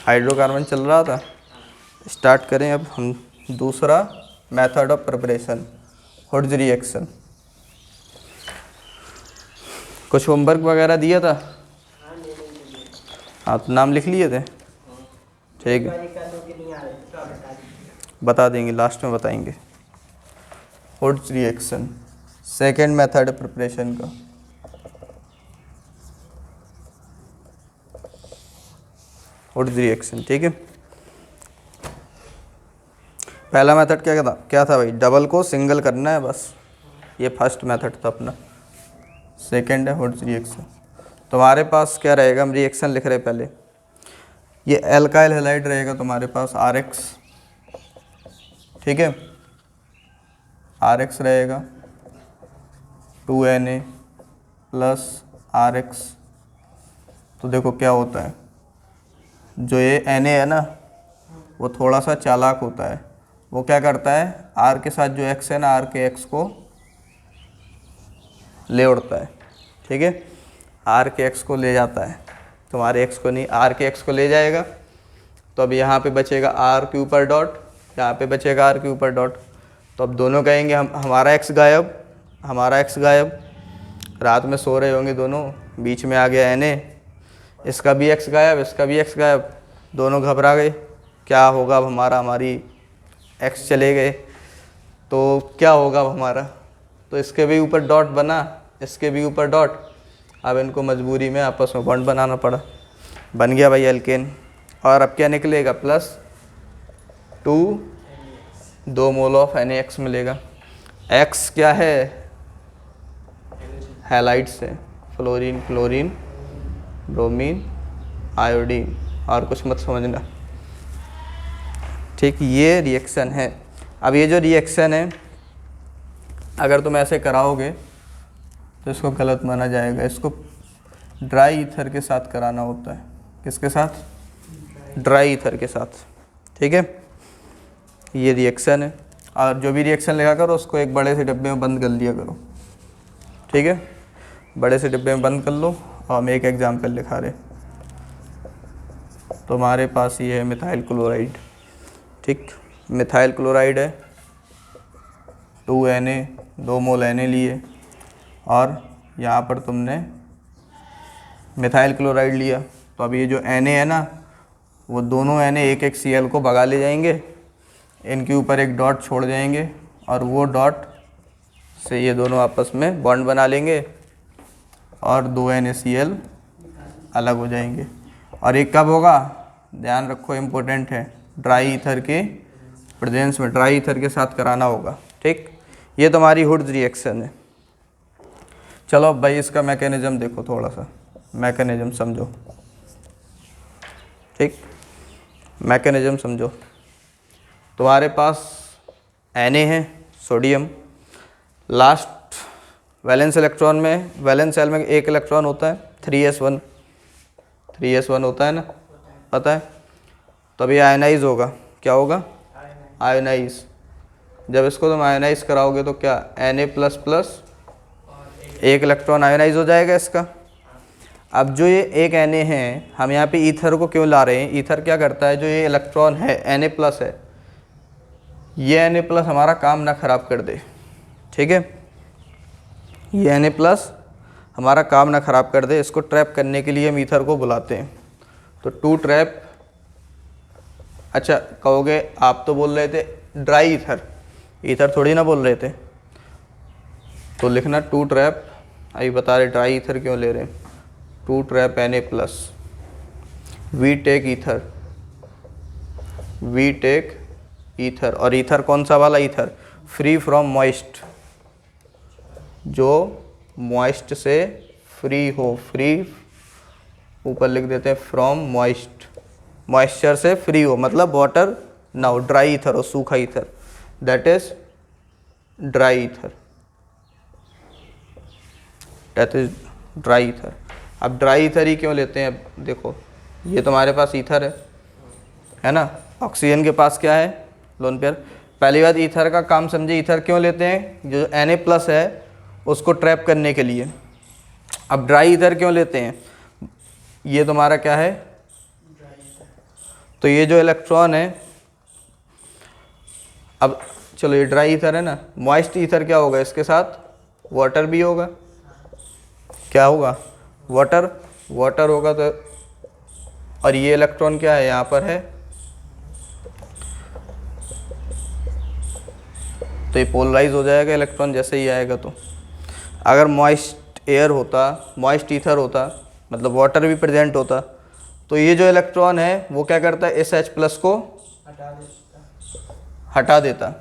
Hydrocarbon चल रहा था। स्टार्ट करें अब हम दूसरा method of preparation, hoods reaction. कुछ होमवर्क वगैरह दिया था? हाँ, तो नाम लिख लिए थे? ठीक है, बता देंगे, लास्ट में बताएंगे। Hoods reaction, second method preparation का। हुड्स रिएक्शन, ठीक है। पहला मेथड क्या था भाई? डबल को सिंगल करना है बस, ये फर्स्ट मेथड था अपना। सेकेंड है हुड्स रिएक्शन। तुम्हारे पास क्या रहेगा, हम रिएक्शन लिख रहे पहले। ये एल्काइल हैलाइड रहेगा तुम्हारे पास RX, ठीक है। RX रहेगा 2Na प्लस RX। तो देखो क्या होता है, जो ये Na है ना, वो थोड़ा सा चालाक होता है। वो क्या करता है, R के साथ जो X है ना, R के X को ले उड़ता है, ठीक है। R के X को ले जाता है, तुम्हारे X को नहीं, R के X को ले जाएगा। तो अब यहाँ पे बचेगा R के ऊपर डॉट, यहाँ पे बचेगा R के ऊपर डॉट। तो अब दोनों कहेंगे हमारा X गायब, हमारा X गायब। रात में सो रहे होंगे दोनों, बीच में आ गया Na, इसका भी X गायब, इसका भी X गायब। दोनों घबरा गए, क्या होगा अब हमारा, हमारी X चले गए तो क्या होगा अब हमारा। तो इसके भी ऊपर डॉट बना, इसके भी ऊपर डॉट। अब इनको मजबूरी में आपस में बॉन्ड बनाना पड़ा, बन गया भाई एल्केन। और अब क्या निकलेगा, +2 मोल ऑफ NaX मिलेगा। X क्या है, हैलाइड्स है, फ्लोरीन, क्लोरीन, ब्रोमीन, आयोडीन, और कुछ मत समझना, ठीक। ये रिएक्शन है। अब ये जो रिएक्शन है, अगर तुम ऐसे कराओगे तो इसको गलत माना जाएगा। इसको ड्राई ईथर के साथ कराना होता है। किसके साथ? ड्राई ईथर के साथ, ठीक है। ये रिएक्शन है, और जो भी रिएक्शन लिखा करो उसको एक बड़े से डब्बे में बंद कर लिया करो, ठीक है। बड़े से डब्बे में बंद कर लो। और हम एक एग्जाम्पल लिखा रहे, तो हमारे पास ये है मिथाइल क्लोराइड, ठीक। मिथाइल क्लोराइड है 2Na, 2 मोल Na लिए, और यहाँ पर तुमने मिथाइल क्लोराइड लिया। तो अब ये जो Na है ना, वो दोनों Na एक एक Cl को भगा ले जाएंगे, इनके ऊपर एक डॉट छोड़ जाएंगे, और वो डॉट से ये दोनों आपस में बॉन्ड बना लेंगे, और 2 NaCl अलग हो जाएंगे। और एक कब होगा, ध्यान रखो, इम्पोर्टेंट है, ड्राई ईथर के प्रेजेंस में, ड्राई ईथर के साथ कराना होगा, ठीक। ये तुम्हारी हुड्स रिएक्शन है। चलो अब भाई इसका मैकेनिज्म देखो, थोड़ा सा मैकेनिज्म समझो, ठीक। मैकेनिज्म समझो। तुम्हारे पास Na है, सोडियम, लास्ट वैलेंस इलेक्ट्रॉन में, वैलेंस सेल में एक इलेक्ट्रॉन होता है 3s1, 3s1 होता है ना, पता है। तो अभी आयनाइज होगा, क्या होगा, आयनाइज। जब इसको तुम आयनाइज कराओगे तो क्या, Na++ एक इलेक्ट्रॉन आयनाइज हो जाएगा इसका। अब जो ये एक Na है, हम यहाँ पे ईथर को क्यों ला रहे हैं, ईथर क्या करता है, जो ये इलेक्ट्रॉन है Na+ है, ये Na+ हमारा काम ना खराब कर दे, ठीक है। ये Na+ हमारा काम ना खराब कर दे, इसको ट्रैप करने के लिए हम ईथर को बुलाते हैं। तो टू ट्रैप, अच्छा कहोगे आप तो बोल रहे थे ड्राई ईथर, ईथर थोड़ी ना बोल रहे थे, तो लिखना टू ट्रैप, अभी बता रहे ड्राई ईथर क्यों ले रहे हैं, to trap Na+, we take ether, we take ether. और ईथर कौन सा वाला ईथर, फ्री फ्रॉम मॉइस्ट, जो मॉइस्ट से फ्री हो, फ्री ऊपर लिख देते हैं फ्रॉम मॉइस्ट, मॉइस्चर से फ्री हो, मतलब वाटर ना हो, ड्राई ईथर हो, सूखा ether, that is dry ether, that is dry ether. अब ड्राई ईथर ही क्यों लेते हैं, अब देखो ये तुम्हारे पास ईथर है ना, ऑक्सीजन के पास क्या है, लोन पेयर। पहली बात ईथर का काम समझे, ईथर क्यों लेते हैं, जो Na+ है उसको ट्रैप करने के लिए। अब ड्राई ईथर क्यों लेते हैं, ये तुम्हारा क्या है, तो ये जो इलेक्ट्रॉन है, अब चलो ये ड्राई ईथर है ना, मॉइस्ट ईथर क्या होगा, इसके साथ वाटर भी होगा, क्या होगा, वाटर, वाटर होगा तो, और ये इलेक्ट्रॉन क्या है यहाँ पर है, तो ये पोलराइज हो जाएगा इलेक्ट्रॉन जैसे ही आएगा। तो अगर मॉइस्ट एयर होता, मॉइस्ट ईथर होता, मतलब वाटर भी प्रेजेंट होता, तो ये जो इलेक्ट्रॉन है वो क्या करता है, इस H+ को हटा देता,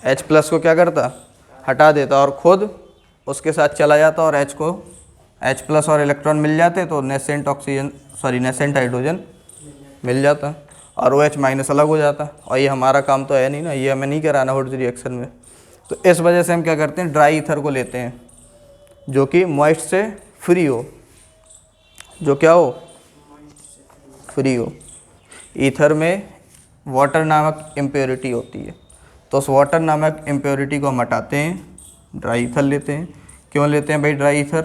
H+ को क्या करता, हटा देता, और खुद उसके साथ चला जाता, और H+ और इलेक्ट्रॉन मिल जाते तो nascent oxygen, sorry nascent hydrogen मिल जाता, और OH- अलग हो जाता। और ये हमारा काम तो है नहीं ना, ये हमें नहीं कराना हुड्स रिएक्शन में। तो इस वजह से हम क्या करते हैं, ड्राई ईथर को लेते हैं जो कि मॉइस्ट से फ्री हो, जो क्या हो, फ्री हो। ईथर में वाटर नामक इम्प्योरिटी होती है, तो उस वाटर नामक इम्प्योरिटी को हम हटाते हैं, ड्राई ईथर लेते हैं। क्यों लेते हैं भाई ड्राई ईथर,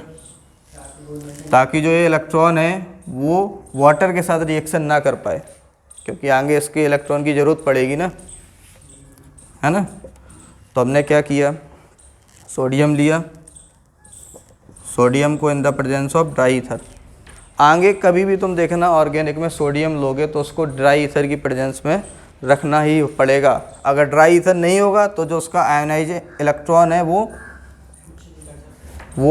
ताकि जो ये इलेक्ट्रॉन है वो वाटर के साथ रिएक्शन ना कर पाए, क्योंकि आगे इसके इलेक्ट्रॉन की ज़रूरत पड़ेगी ना, है ना। तो हमने क्या किया, सोडियम लिया, सोडियम को इन the presence of dry ether. आगे कभी भी तुम देखना ऑर्गेनिक में सोडियम लोगे तो उसको ड्राई ईथर की प्रेजेंस में रखना ही पड़ेगा। अगर ड्राई ईथर नहीं होगा तो जो उसका आयोनाइज इलेक्ट्रॉन है वो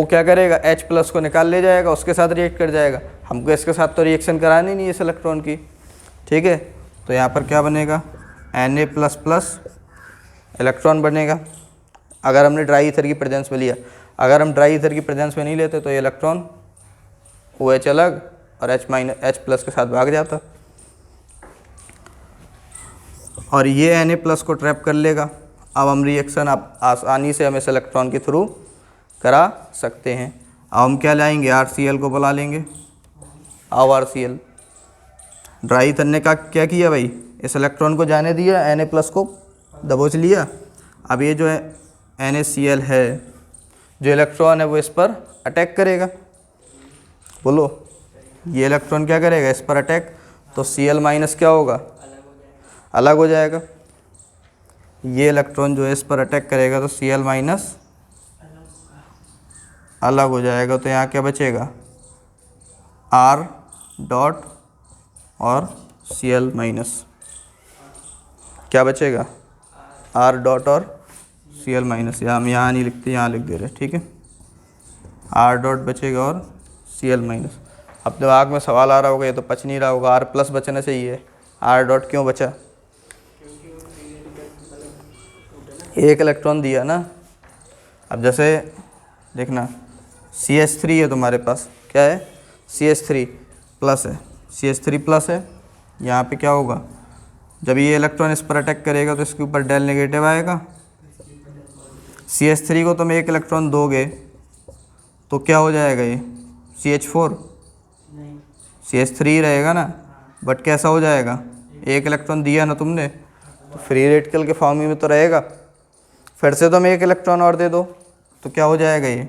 क्या करेगा, H+ को निकाल ले जाएगा, उसके साथ रिएक्ट कर जाएगा। हमको इसके साथ तो रिएक्शन करानी नहीं है इस इलेक्ट्रॉन की, ठीक है। तो यहाँ पर क्या बनेगा, Na++ इलेक्ट्रॉन बनेगा, अगर हमने ड्राई ईथर की प्रेजेंस में लिया। अगर हम ड्राई ईथर की प्रेजेंस में नहीं लेते तो ये इलेक्ट्रॉन OH अलग और H+ के साथ भाग जाता, और ये Na+ को ट्रैप कर लेगा। अब हम रिएक्शन आप आसानी से हम इस इलेक्ट्रॉन के थ्रू करा सकते हैं। अब हम क्या लाएंगे, RCl को बुला लेंगे। अब RCl, ड्राई ईथर ने क्या किया भाई, इस इलेक्ट्रॉन को जाने दिया, Na+ को दबोच लिया। अब ये जो है NaCl है, जो इलेक्ट्रॉन है वो इस पर अटैक करेगा, बोलो ये इलेक्ट्रॉन क्या करेगा, इस पर अटैक, तो Cl- क्या होगा, अलग हो जाएगा। ये इलेक्ट्रॉन जो है इस पर अटैक करेगा तो Cl- अलग हो जाएगा। तो यहाँ क्या बचेगा, R डॉट और Cl-, क्या बचेगा, R डॉट और Cl-, या हम यहाँ नहीं लिखते, यहाँ लिख दे रहे, ठीक है। R डॉट बचेगा और Cl-। अब दिमाग में सवाल आ रहा होगा, ये तो बच नहीं रहा होगा, R+ बचना चाहिए, R डॉट क्यों बचा, एक इलेक्ट्रॉन दिया ना। अब जैसे देखना CH3 है तुम्हारे पास, क्या है, CH3+ है, CH3+ है। यहाँ पे क्या होगा, जब ये इलेक्ट्रॉन इस पर अटैक करेगा तो इसके ऊपर डेल नेगेटिव आएगा। CH3 को तुम एक इलेक्ट्रॉन दोगे तो क्या हो जाएगा, ये CH4, CH3 रहेगा ना, बट कैसा हो जाएगा, एक इलेक्ट्रॉन दिया ना तुमने तो फ्री रेडिकल के फॉर्म में तो रहेगा। फिर से तुम एक इलेक्ट्रॉन और दे दो तो क्या हो जाएगा, ये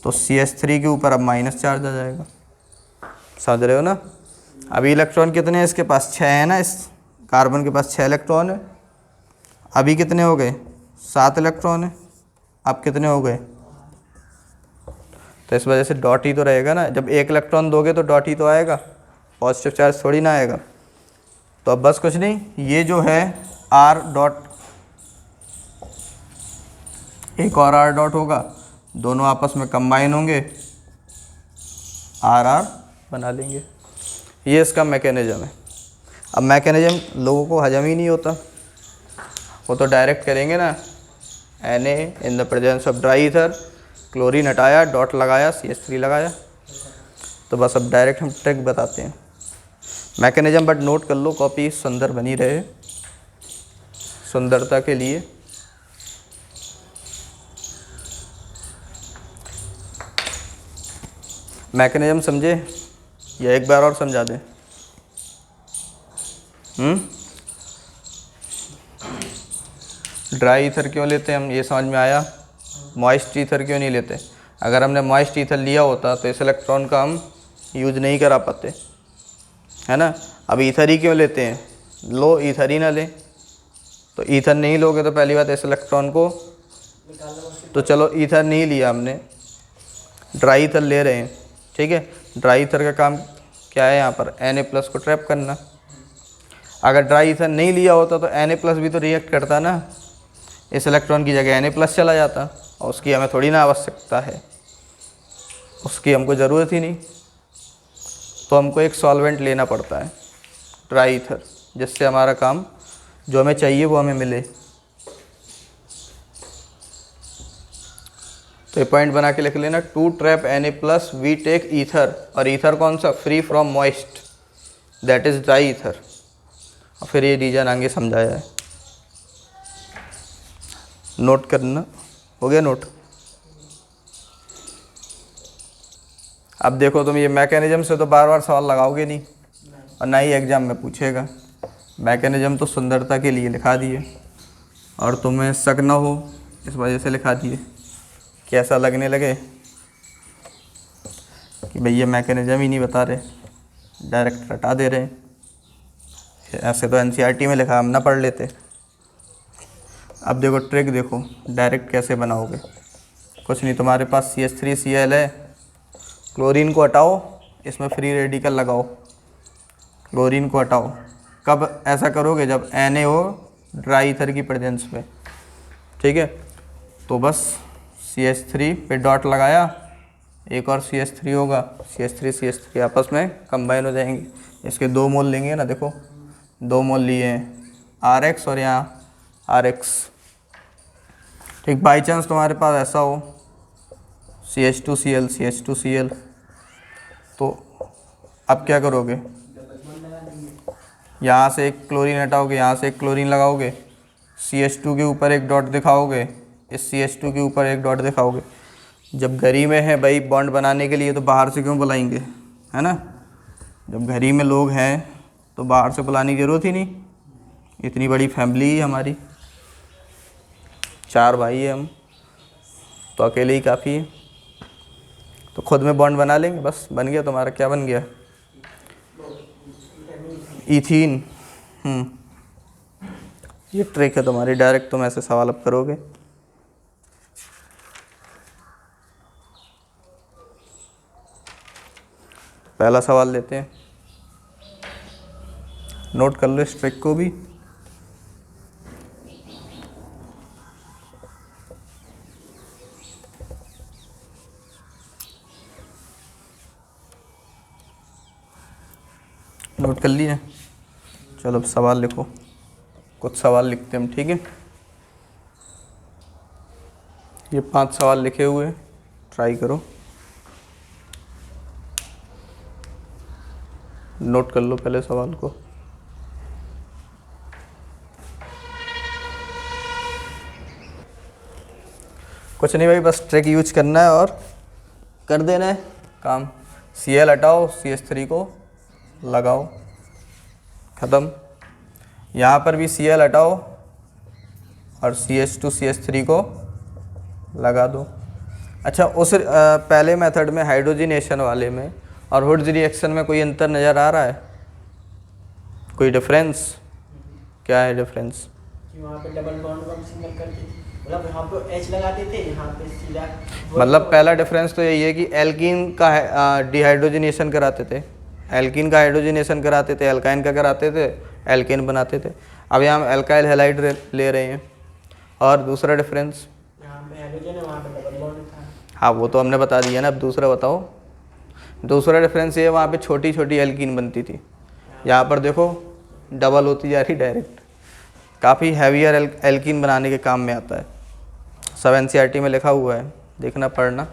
तो CH3 के ऊपर अब माइनस चार्ज आ जाएगा, समझ रहे हो ना। अभी इलेक्ट्रॉन कितने हैं इसके पास, 6 है ना, इस कार्बन के पास 6 इलेक्ट्रॉन है। अभी कितने हो गए, 7 इलेक्ट्रॉन है, अब कितने हो गए, तो इस वजह से डॉट ही तो रहेगा ना, जब एक इलेक्ट्रॉन दोगे तो डॉट ही तो आएगा, पॉजिटिव चार्ज थोड़ी ना आएगा। तो अब बस कुछ नहीं, ये जो है R डॉट, एक और R डॉट होगा, दोनों आपस में कंबाइन होंगे, RR बना लेंगे। ये इसका मैकेनिज्म है। अब मैकेनिज्म लोगों को हजम ही नहीं होता, वो तो डायरेक्ट करेंगे ना, Na in the presence of dry ether, chlorine हटाया, डॉट लगाया, CH3 लगाया। तो बस अब डायरेक्ट हम ट्रिक बताते हैं, मैकेनिज्म बट नोट कर लो, कॉपी सुंदर बनी रहे, सुंदरता के लिए। मैकेनिज्म समझे या एक बार और समझा दें, ड्राई ईथर क्यों लेते हैं हम, ये समझ में आया। मॉइस्ट ईथर क्यों नहीं लेते, अगर हमने मॉइस्ट ईथर लिया होता तो इस इलेक्ट्रॉन का हम यूज नहीं करा पाते, है ना। अब ईथर ही क्यों लेते हैं, लो ईथर ही ना लें। तो ईथर नहीं लोगे तो पहली बात इस इलेक्ट्रॉन को, तो चलो ईथर नहीं लिया हमने, ड्राई ईथर ले रहे हैं, ठीक है। ड्राई ईथर का काम क्या है, यहाँ पर Na+ को ट्रैप करना। अगर ड्राई ईथर नहीं लिया होता तो Na+ भी तो रिएक्ट करता ना, इस इलेक्ट्रॉन की जगह Na+ चला जाता, और उसकी हमें थोड़ी ना आवश्यकता है, उसकी हमको ज़रूरत ही नहीं। तो हमको एक सॉल्वेंट लेना पड़ता है ड्राई ईथर, जिससे हमारा काम जो हमें चाहिए वो हमें मिले। तो ये पॉइंट बना के लिख लेना, to trap Na+ we take ether, और ईथर कौन सा, free from moist, that is dry ether. और फिर ये रीजन आगे समझाया है, नोट करना। हो गया नोट। अब देखो तुम ये मैकेनिज्म से तो बार बार सवाल लगाओगे नहीं, और ना ही एग्जाम में पूछेगा। मैकेनिज्म तो सुंदरता के लिए लिखा दिए, और तुम्हें शक न हो इस वजह से लिखा दिए कि ऐसा लगने लगे कि भैया मैकेनिज्म ही नहीं बता रहे, डायरेक्ट रटा दे रहे हैं। ऐसे तो NCERT में लिखा, हम ना पढ़ लेते। अब देखो ट्रिक देखो, डायरेक्ट कैसे बनाओगे। कुछ नहीं, तुम्हारे पास CH3Cl है, क्लोरीन को हटाओ, इसमें फ्री रेडिकल लगाओ, क्लोरीन को हटाओ। कब ऐसा करोगे, जब Na हो ड्राई ईथर की प्रेजेंस में, ठीक है। तो बस CH3 पे डॉट लगाया, एक और CH3 होगा, CH3 आपस में कंबाइन हो जाएंगे। इसके 2 मोल लेंगे ना, देखो 2 मोल लिए हैं, RX और यहाँ RX, ठीक। बाई चांस तुम्हारे पास ऐसा हो CH2Cl, तो अब क्या करोगे, यहाँ से एक क्लोरीन हटाओगे, यहाँ से एक क्लोरीन लगाओगे, CH2 के ऊपर एक डॉट दिखाओगे, इस CH2 के ऊपर एक डॉट दिखाओगे। जब घरी में है भाई बॉन्ड बनाने के लिए, तो बाहर से क्यों बुलाएंगे, है ना। जब घरी में लोग हैं तो बाहर से बुलाने की ज़रूरत ही नहीं, इतनी बड़ी फैमिली है हमारी, 4 भाई है हम, तो अकेले ही काफ़ी है। तो खुद में बॉन्ड बना लेंगे, बस बन गया तुम्हारा, क्या बन गया, ईथीन। ये ट्रिक है तुम्हारी, डायरेक्ट तुम ऐसे सवाल अब करोगे। पहला सवाल लेते हैं, नोट कर लो इस ट्रिक को भी। नोट कर लिए, चलो अब सवाल लिखो, कुछ सवाल लिखते हैं हम, ठीक है। ये 5 सवाल लिखे हुए, ट्राई करो, नोट कर लो पहले सवाल को। कुछ नहीं भाई, बस ट्रिक यूज करना है और कर देना है काम। Cl हटाओ, CH3 को लगाओ, ख़त्म। यहाँ पर भी Cl हटाओ और CH2CH3 को लगा दो। अच्छा, उस पहले मेथड में हाइड्रोजिनेशन वाले में और हुड्स रिएक्शन में कोई अंतर नज़र आ रहा है, कोई डिफरेंस, क्या है डिफरेंस? वहाँ पे डबल बॉन्ड को हम सिंगल करते थे, मतलब यहाँ पे H लगाते थे, यहाँ पे सीधा। मतलब पहला डिफरेंस तो यही है कि एल्कीन का डिहाइड्रोजिनेशन कराते थे, एल्कीन का हाइड्रोजिनेशन कराते थे, एल्काइन का कराते थे, एल्केन बनाते थे। अब यहाँ हम एल्काइल हैलाइड ले रहे हैं। और दूसरा डिफरेंस, यहाँ पे हाइड्रोजन है, वहाँ पे डबल बॉन्ड था। हाँ वो तो हमने बता दिया ना, अब दूसरा बताओ। दूसरा डिफरेंस ये है, वहाँ पे छोटी छोटी एल्कीन बनती थी, यहाँ पर देखो डबल होती जा रही डायरेक्ट। काफ़ी हैवियर एल्कीन बनाने के काम में आता है, सब NCERT में लिखा हुआ है, देखना पढ़ना।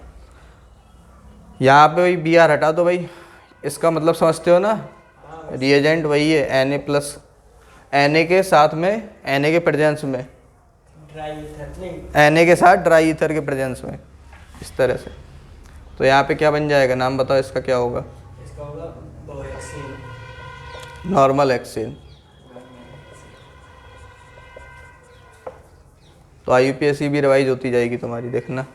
यहाँ पे वही Br हटा दो भाई, इसका मतलब समझते हो ना, रिएजेंट वही है Na+, Na के साथ में, Na के प्रेजेंस में, ड्राई ईथर नहीं, Na के साथ ड्राई ईथर के प्रेजेंस में, इस तरह से। तो यहाँ पे क्या बन जाएगा, नाम बताओ इसका क्या होगा? इसका होगा हेक्सेन, नॉर्मल हेक्सेन। तो IUPAC भी रिवाइज होती जाएगी तुम्हारी, देखना।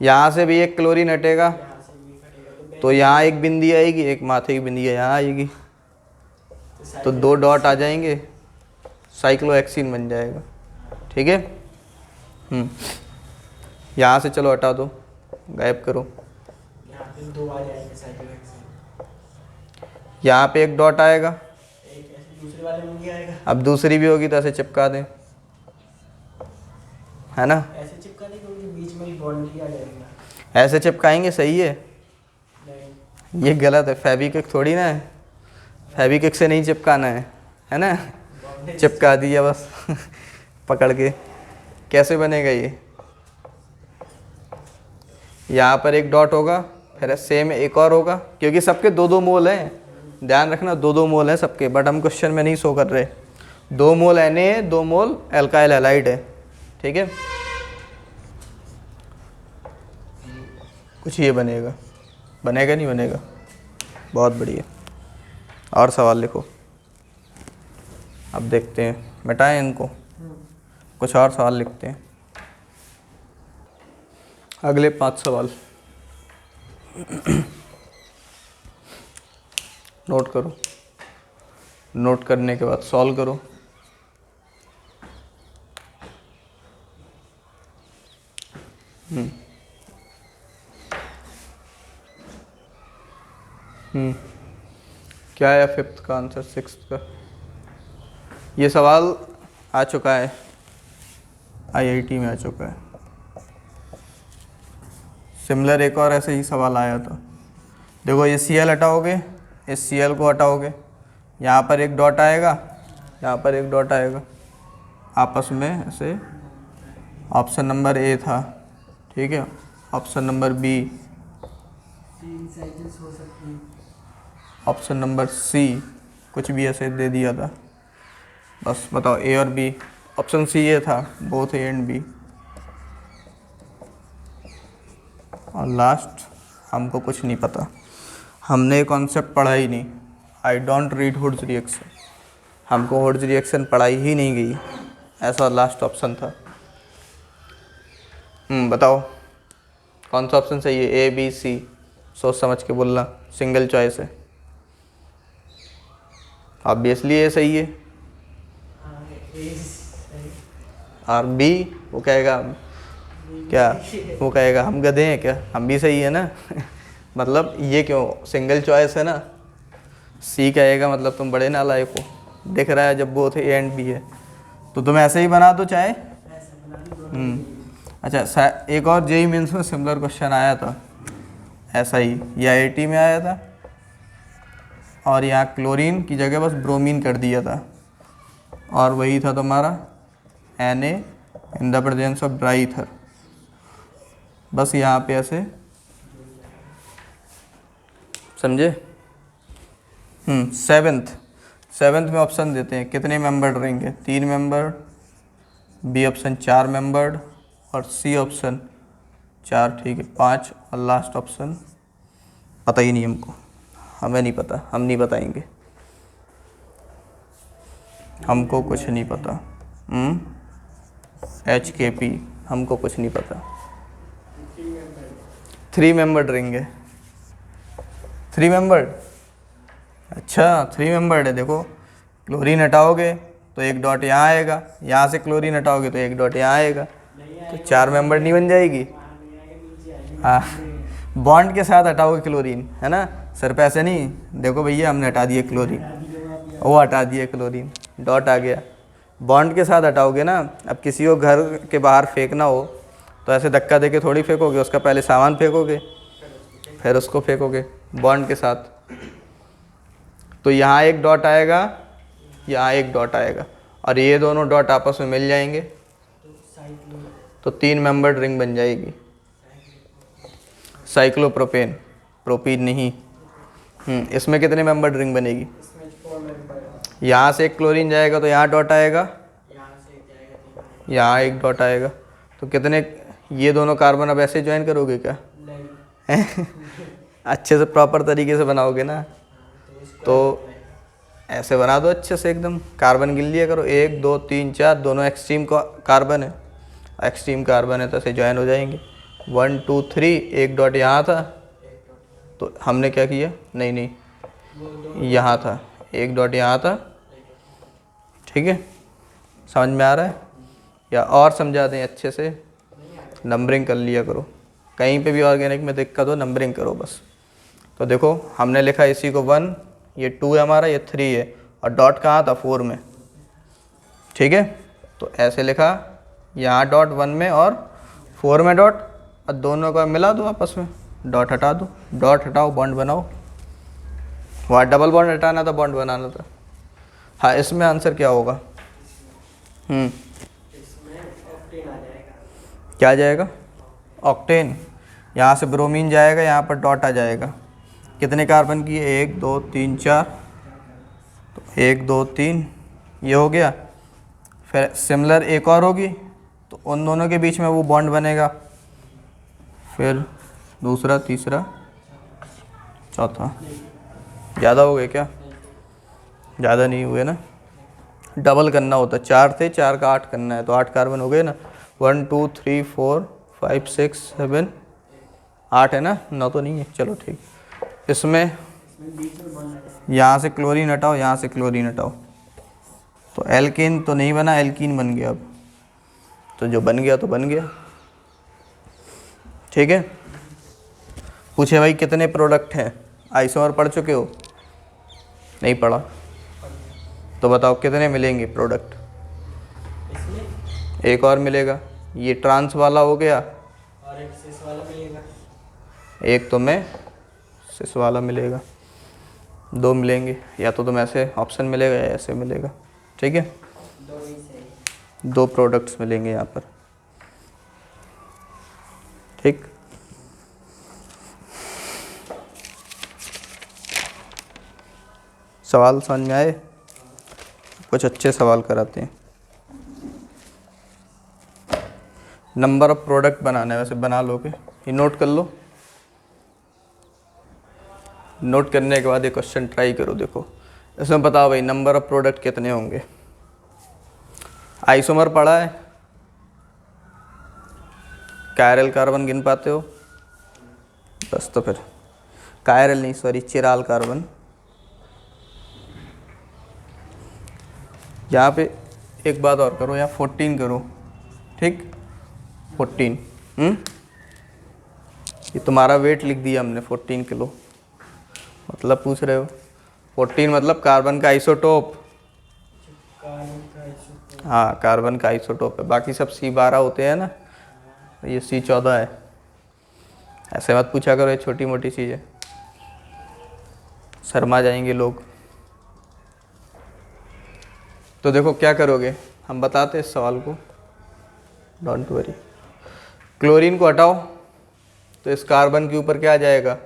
यहाँ से भी एक क्लोरीन हटेगा, यहाँ से भी कटेगा तो यहाँ एक बिंदी आएगी, एक माथे की बिंदी यहाँ आएगी, तो 2 डॉट आ जाएंगे, साइक्लोहेक्सीन बन जाएगा। ठीक है। यहाँ से चलो हटा दो, गायब करो। यहाँ पे 2 आ जाएंगे साइक्लोहेक्सेन। यहाँ पे 1 डॉट आएगा, एक ऐसे दूसरे वाले में भी आएगा। अब दूसरी भी होगी तो ऐसे चिपका दें, है ना। ऐसे चिपका देंगे क्योंकि बीच में ही बॉन्ड ही आ जाएगा। ऐसे चिपकाएंगे, सही है। नहीं, ये गलत है, फेविक्विक थोड़ी ना है, फेविक्विक से नहीं चिपकाना है ना। चिपका दिया बस पकड़ के। कैसे बनेगा ये? यहाँ पर 1 डॉट होगा, फिर सेम एक और होगा, क्योंकि सबके 2-2 मोल हैं, ध्यान रखना 2-2 मोल हैं सबके, बट हम क्वेश्चन में नहीं शो कर रहे। 2 मोल Na है, 2 मोल एल्काइल हैलाइड है। ठीक है। कुछ ये बनेगा, बनेगा नहीं बनेगा? बहुत बढ़िया। और सवाल लिखो, अब देखते हैं, मिटाएं इनको, कुछ और सवाल लिखते हैं। अगले 5 सवाल नोट करो, नोट करने के बाद सॉल्व करो। क्या है 5th का आंसर, 6th का? ये सवाल आ चुका है, IIT में आ चुका है। सिमिलर एक और ऐसे ही सवाल आया था। देखो ये Cl हटाओगे, इस Cl को हटाओगे, यहाँ पर 1 डॉट आएगा, यहाँ पर 1 डॉट आएगा, आपस में ऐसे। ऑप्शन नंबर A था, ठीक है। ऑप्शन नंबर B, 3 साइकिल्स हो सकती हैं। ऑप्शन नंबर C, कुछ भी ऐसे दे दिया था। बस बताओ A और B। ऑप्शन C ये था, बोथ A एंड B। और लास्ट, हमको कुछ नहीं पता, हमने कॉन्सेप्ट पढ़ा ही नहीं। I don't read hoods reaction, हमको हुड्स रिएक्शन पढ़ाई ही नहीं गई, ऐसा लास्ट ऑप्शन था। बताओ कौन सा ऑप्शन सही है? A B C, सोच समझ के बोलना, सिंगल चॉइस है। ऑब्वियसली ये सही है। और B, वो कहेगा क्या? वो कहेगा हम गधे हैं क्या? हम भी सही है ना मतलब ये क्यों सिंगल चॉइस है ना। C कहेगा मतलब तुम बड़े नालायक हो, दिख रहा है जब बोथ A एंड B है तो तुम ऐसे ही बना दो चाहे। अच्छा, एक और JEE मेंस में सिमिलर क्वेश्चन आया था ऐसा ही, ये IIT में आया था, और यहाँ क्लोरीन की जगह बस ब्रोमीन कर दिया था, और वही था तुम्हारा Na in the presence of dry ether. बस यहाँ पे ऐसे, समझे? 7th में ऑप्शन देते हैं, कितने मेंबर्ड रिंग है? 3 मेंबर्ड, B ऑप्शन 4 मेंबर्ड, और C ऑप्शन 4, ठीक है 5, और लास्ट ऑप्शन पता ही नहीं हमको, हमें नहीं पता, हम नहीं बताएंगे, हमको कुछ नहीं पता। HKP, हमको कुछ नहीं पता। 3 मेंबर्ड रिंग है, 3 मेंबर्ड। अच्छा 3 मेंबर्ड है। देखो क्लोरीन हटाओगे तो 1 डॉट यहाँ आएगा, यहाँ से क्लोरीन हटाओगे तो 1 डॉट यहाँ आएगा, तो 4 मेंबर्ड नहीं बन जाएगी? हाँ, बॉन्ड के साथ हटाओगे क्लोरीन, है ना, सर पे ऐसे नहीं। देखो भैया हमने हटा दिए क्लोरीन, वो हटा दिए क्लोरीन, डॉट आ गया। बॉन्ड के साथ हटाओगे ना। अब किसी को घर के बाहर फेंकना हो तो ऐसे धक्का दे के थोड़ी फेंकोगे, उसका पहले सामान फेंकोगे फिर उसको फेंकोगे बॉन्ड के साथ। तो यहाँ 1 डॉट आएगा, यहाँ 1 डॉट आएगा, और ये दोनों डॉट आपस में मिल जाएंगे तो 3 मेंबर्ड रिंग बन जाएगी। साइक्लोप्रोपेन, प्रोपीन नहीं। इसमें कितने मेंबर्ड रिंग बनेगी? यहाँ से 1 क्लोरीन जाएगा तो यहाँ डॉट आएगा, यहाँ 1 डॉट आएगा, तो कितने? ये दोनों कार्बन अब ऐसे ज्वाइन करोगे क्या? अच्छे से प्रॉपर तरीके से बनाओगे ना, तो ऐसे बना दो अच्छे से एकदम, कार्बन गिन लिया करो, 1 2 3 4, दोनों एक्सट्रीम कार्बन है, एक्सट्रीम कार्बन है तो ऐसे ज्वाइन हो जाएंगे। 1 2 3, 1 डॉट यहाँ था तो हमने क्या किया? नहीं, यहाँ था, एक डॉट यहाँ था, ठीक है, समझ में आ रहा है? या और समझा दें अच्छे से, नंबरिंग कर लिया करो, कहीं पे भी ऑर्गेनिक में दिक्कत हो नंबरिंग करो बस। तो देखो हमने लिखा इसी को 1, ये 2 है हमारा, ये 3 है, और डॉट कहाँ था 4 में, ठीक है। तो ऐसे लिखा, यहाँ डॉट 1 में और 4 में डॉट, और दोनों का मिला दो आपस में, डॉट हटा दो, डॉट हटाओ बॉन्ड बनाओ। वहाँ डबल बॉन्ड हटाना था, बॉन्ड बनाना था। हाँ, इसमें आंसर क्या होगा? इसमें ऑक्टेन आ जाएगा। क्या आ जाएगा? ऑक्टेन। यहाँ से ब्रोमीन जाएगा, यहाँ पर डॉट आ जाएगा। कितने कार्बन की है? 1 2 3 4, तो 1 2 3 ये हो गया। फिर सिमिलर एक और होगी, तो उन दोनों के बीच में वो बॉन्ड बनेगा। फिर दूसरा, तीसरा, चौथा। ज़्यादा हो गए क्या? ज़्यादा नहीं हुए ना, डबल करना होता। 4 थे, 4 का 8 करना है, तो 8 कार्बन हो गए ना। 1 2 3 4 5 6 7 8 है ना, 9 तो नहीं है, चलो ठीक। इसमें बीच में बॉन्ड लगा। यहाँ से क्लोरीन हटाओ, यहाँ से क्लोरीन हटाओ, तो एल्केन तो नहीं बना, एल्कीन बन गया। अब तो जो बन गया तो बन गया, ठीक है। पूछे भाई कितने प्रोडक्ट हैं? आइसोमर पढ़ चुके हो? नहीं पढ़ा? तो बताओ कितने मिलेंगे प्रोडक्ट? इसमें एक और मिलेगा, ये ट्रांस वाला हो गया, और एक सिस वाला मिलेगा। एक तुम्हें सिस वाला मिलेगा, 2 मिलेंगे। या तो तुम ऐसे ऑप्शन मिलेगा या ऐसे मिलेगा, ठीक है। 2 ही सही। 2 प्रोडक्ट्स मिलेंगे यहाँ पर, ठीक। सवाल समझ में आए? कुछ अच्छे सवाल कराते हैं। नंबर ऑफ प्रोडक्ट बनाना है, वैसे बना लोगे, ये नोट कर लो। नोट करने के बाद ये क्वेश्चन ट्राई करो। देखो इसमें बताओ भाई नंबर ऑफ प्रोडक्ट कितने होंगे। आइसोमर पढ़ा है? कायरल कार्बन गिन पाते हो? बस, तो फिर कायरल नहीं, सॉरी, चिराल कार्बन। यहाँ पे एक बात और करो, यहाँ 14 करो, ठीक, 14। ये तुम्हारा वेट लिख दिया हमने 14 किलो, मतलब पूछ रहे हो 14 मतलब कार्बन का आइसोटोप। कार्बन का आइसोटोप। हाँ, कार्बन का आइसोटोप है, बाकी सब C12 होते हैं ना, ये C14 है। ऐसे मत पूछा करो, ये छोटी मोटी चीज़ है, शर्मा जाएंगे लोग। तो देखो क्या करोगे, हम बताते हैं इस सवाल को, डोंट वरी। क्लोरीन को हटाओ, तो इस कार्बन के ऊपर क्या आ जाएगा?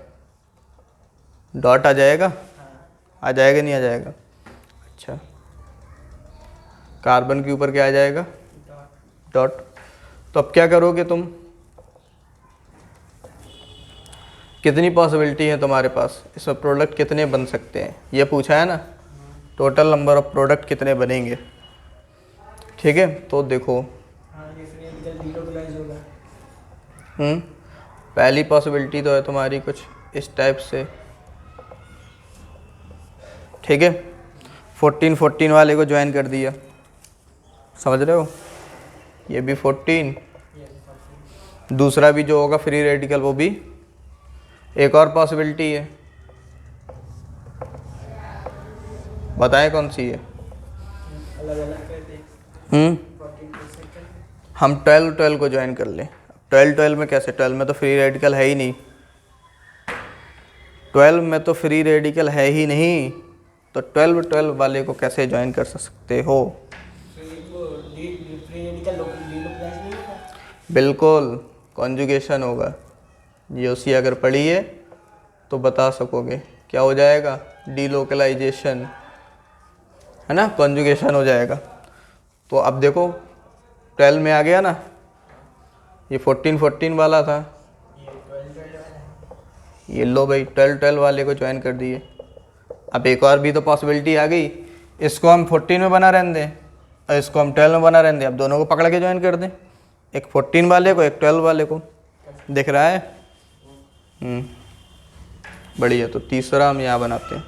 डॉट आ जाएगा। आ जाएगा नहीं आ जाएगा? अच्छा, कार्बन के ऊपर क्या आ जाएगा? डॉट। तो अब क्या करोगे तुम? कितनी पॉसिबिलिटी है तुम्हारे पास, इसमें प्रोडक्ट कितने बन सकते हैं, ये पूछा है ना। टोटल नंबर ऑफ प्रोडक्ट कितने बनेंगे, ठीक है। तो देखो हाँ, ये फ्री रेडिकल डीलोकलाइज होगा। पहली पॉसिबिलिटी तो है तुम्हारी कुछ इस टाइप से, ठीक है। 14 वाले को ज्वाइन कर दिया, समझ रहे हो, ये भी 14, दूसरा भी जो होगा फ्री रेडिकल वो भी। एक और पॉसिबिलिटी है, बताएं कौन सी है? अलग अलग करते हैं। 14% हम 12 को ज्वाइन कर लें। 12 में कैसे? 12 में तो फ्री रेडिकल है ही नहीं, 12 में तो फ्री रेडिकल है ही नहीं, तो 12 वाले को कैसे ज्वाइन कर सकते हो? फ्री रेडिकल डीलोकलाइज नहीं होगा। बिल्कुल, कॉन्जुगेशन होगा। जीओसी अगर पढ़ी है तो बता सकोगे क्या हो जाएगा? डीलोकलाइजेशन, है ना, कॉन्जुगेशन हो जाएगा। तो अब देखो 12 में आ गया ना, ये 14 वाला था, ये 12 वाला है। ये लो भाई 12 वाले को ज्वाइन कर दिए। अब एक और भी तो पॉसिबिलिटी आ गई, इसको हम 14 में बना रहने दें और इसको हम 12 में बना रहने दें। अब दोनों को पकड़ के ज्वाइन कर दें, एक 14 वाले को, एक 12 वाले को। दिख रहा है? बढ़िया। तो तीसरा हम यहाँ बनाते हैं,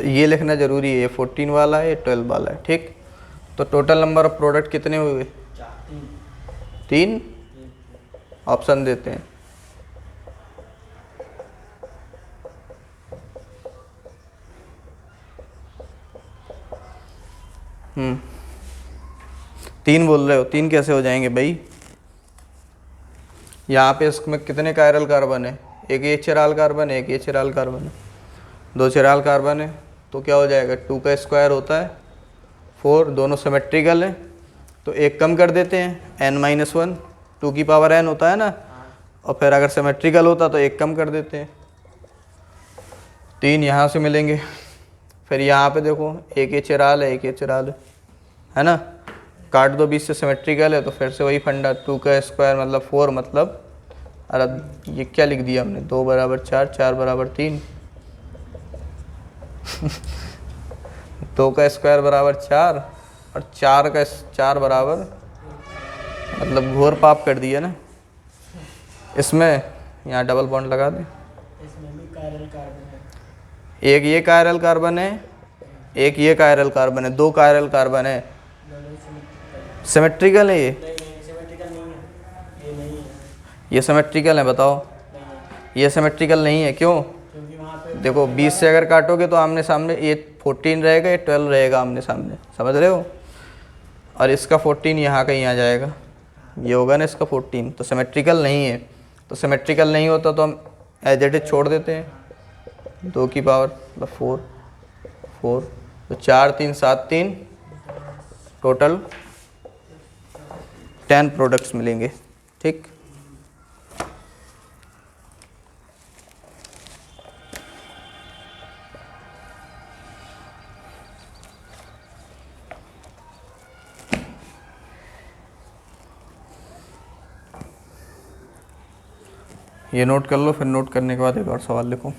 ये लिखना ज़रूरी है, ये 14 वाला है, ये 12 वाला है, ठीक। तो टोटल नंबर ऑफ प्रोडक्ट कितने हुए? 3। ऑप्शन देते हैं। हम्म, 3 बोल रहे हो, 3 कैसे हो जाएंगे भाई? यहाँ पे इसमें कितने कायरल कार्बन है? एक ये चिराल कार्बन है, एक ये चिराल कार्बन है, 2 चिराल कार्बन है, तो क्या हो जाएगा? 2 का स्क्वायर होता है 4, दोनों सिमेट्रिकल हैं, तो एक कम कर देते हैं, n-1, 2 की पावर n होता है ना, और फिर अगर सिमेट्रिकल होता तो एक कम कर देते हैं। 3 यहाँ से मिलेंगे, फिर यहाँ पे देखो एक ये चिराल है, एक ये चिराल है ना, काट दो, बीच से सिमेट्रिकल है, तो फिर से वही फंडा, 2 का स्क्वायर मतलब 4, मतलब अरे ये क्या लिख दिया हमने, 2 बराबर 4, 4 बराबर 3 2 का स्क्वायर बराबर 4 और 4 का 4 बराबर, मतलब घोर पाप कर दिया ना। इसमें यहाँ डबल बॉन्ड लगा दें, इसमें भी कायरल कार्बन है, एक ये कायरल कार्बन है, एक ये कायरल कार्बन है, 2 कायरल कार्बन है, दोनों सिमेट्रिकल। सिमेट्रिकल है ये, नहीं सिमेट्रिकल नहीं है, ये नहीं है, ये सिमेट्रिकल है, बताओ। नहीं ये सिमेट्रिकल नहीं है, क्यों? क्योंकि वहाँ पे देखो 20 से अगर काटोगे तो आमने सामने ये 14 रहेगा, ये 12 रहेगा आमने सामने, समझ रहे हो? और इसका 14 यहाँ कहीं आ जाएगा, ये होगा ना इसका 14, तो सिमेट्रिकल नहीं है। तो सिमेट्रिकल नहीं होता तो हम एज इट इज छोड़ देते हैं, 2 की पावर मतलब 4, तो 4 3 7 3, टोटल 10 प्रोडक्ट्स मिलेंगे, ठीक। ये नोट कर लो, फिर नोट करने के बाद एक और सवाल लिखो।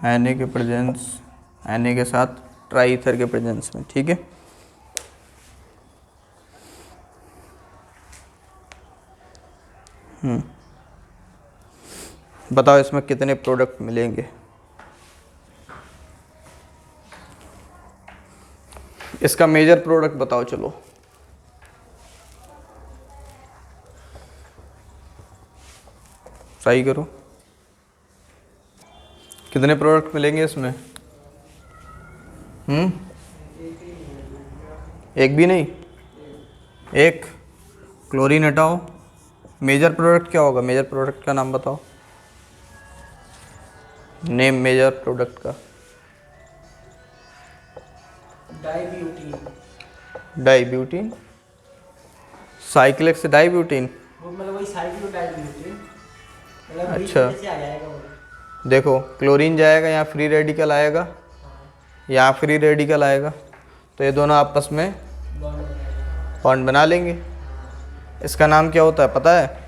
Na के प्रेजेंस, Na के साथ ट्राई ईथर के प्रेजेंस में, ठीक है। बताओ इसमें कितने प्रोडक्ट मिलेंगे? इसका मेजर प्रोडक्ट बताओ, चलो। ट्राई करो, कितने प्रोडक्ट मिलेंगे इसमें? एक भी नहीं, एक। क्लोरीन हटाओ, मेजर प्रोडक्ट क्या होगा? मेजर प्रोडक्ट का नाम बताओ, नेम मेजर प्रोडक्ट का। डाईब्यूटीन। डाईब्यूटीन, साइक्लिक से डाईब्यूटीन, वो मतलब वही साइक्लो डाईब्यूटीन, मतलब बीच अच्छा। में से आ जाएगा वो। देखो क्लोरीन जाएगा, यहाँ फ्री रेडिकल आएगा, यहाँ फ्री रेडिकल आएगा, तो ये दोनों आपस में बॉन्ड बना लेंगे। इसका नाम क्या होता है पता है?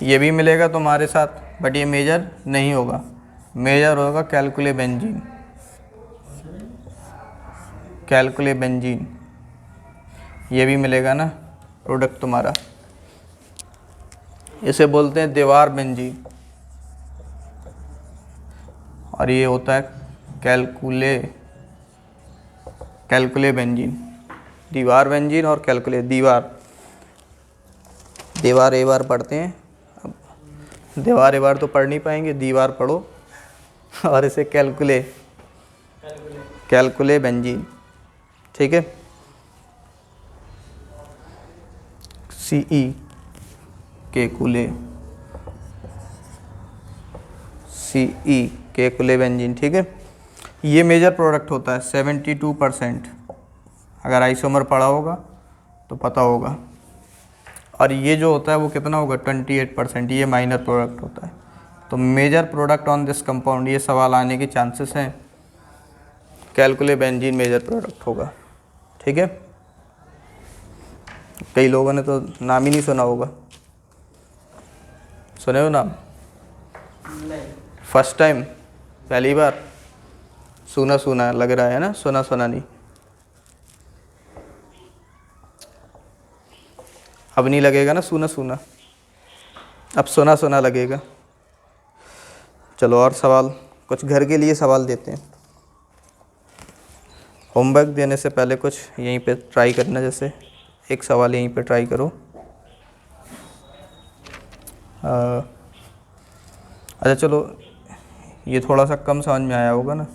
ये भी मिलेगा तुम्हारे साथ, बट ये मेजर नहीं होगा, मेजर होगा कैलकुलेबेंजीन। कैलकुलेबेंजीन ये भी मिलेगा ना प्रोडक्ट तुम्हारा, इसे बोलते हैं दीवार बेंजीन, और ये होता है कैलकुलेबेंजीन। दीवार बेंजीन और दीवार ए बार पढ़ते हैं, अब दीवार ए बार तो पढ़ नहीं पाएंगे, दीवार पढ़ो और इसे कैलकुलेबेंजीन, ठीक है। CE कैलकुलेबेंजीन, ठीक है। ये मेजर प्रोडक्ट होता है 72%, अगर आइसोमर पढ़ा होगा तो पता होगा, और ये जो होता है वो कितना होगा 28%, ये माइनर प्रोडक्ट होता है। तो major product on this compound, ये सवाल आने के चांसेस हैं, कैलकुलेबेंजीन मेजर प्रोडक्ट होगा, ठीक है। कई लोगों ने तो नाम ही नहीं सुना होगा। सुने हो नाम? नहीं। फर्स्ट टाइम, पहली बार? सुना सुना लग रहा है ना, सुना सुना नहीं। अब नहीं लगेगा ना सुना सुना, अब सुना सुना लगेगा। चलो और सवाल, कुछ घर के लिए सवाल देते हैं। होमवर्क देने से पहले कुछ यहीं पे ट्राई करना, जैसे एक सवाल यहीं पे ट्राई करो। अच्छा चलो, ये थोड़ा सा कम समझ में आया होगा ना।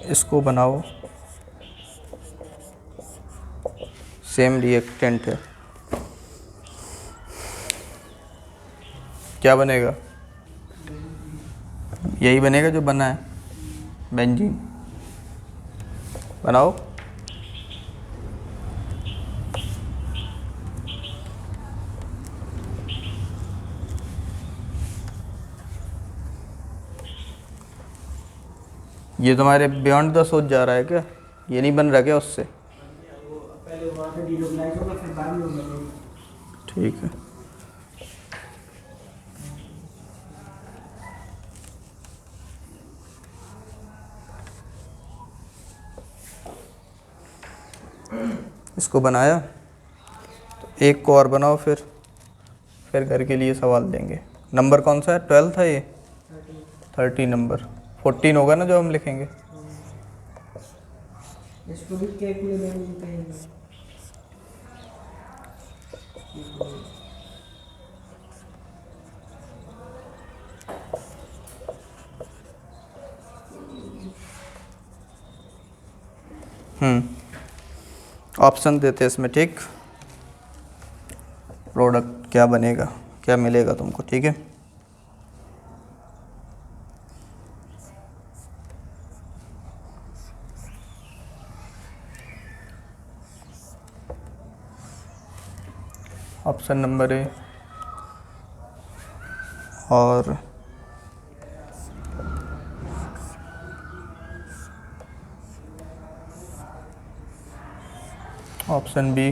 इसको बनाओ, सेम रिएक्टेंट है, क्या बनेगा? यही बनेगा जो बना है, बेंजीन। बनाओ। ये तुम्हारे बियॉन्ड द सोच जा रहा है क्या? ये नहीं बन रहा क्या उससे? वो पहले वहाँ से डिलोबलाइज होगा, फिर बाद में बनेगी। ठीक है। इसको बनाया, तो एक को और बनाओ, फिर घर के लिए सवाल देंगे। नंबर कौन सा है? 12 था ये? 30 नंबर। 14 होगा ना जो हम लिखेंगे। इसको भी केक में देंगे कहेंगे। ऑप्शन देते हैं इसमें, ठीक। प्रोडक्ट क्या बनेगा, क्या मिलेगा तुमको, ठीक है। ऑप्शन नंबर ए और ऑप्शन बी।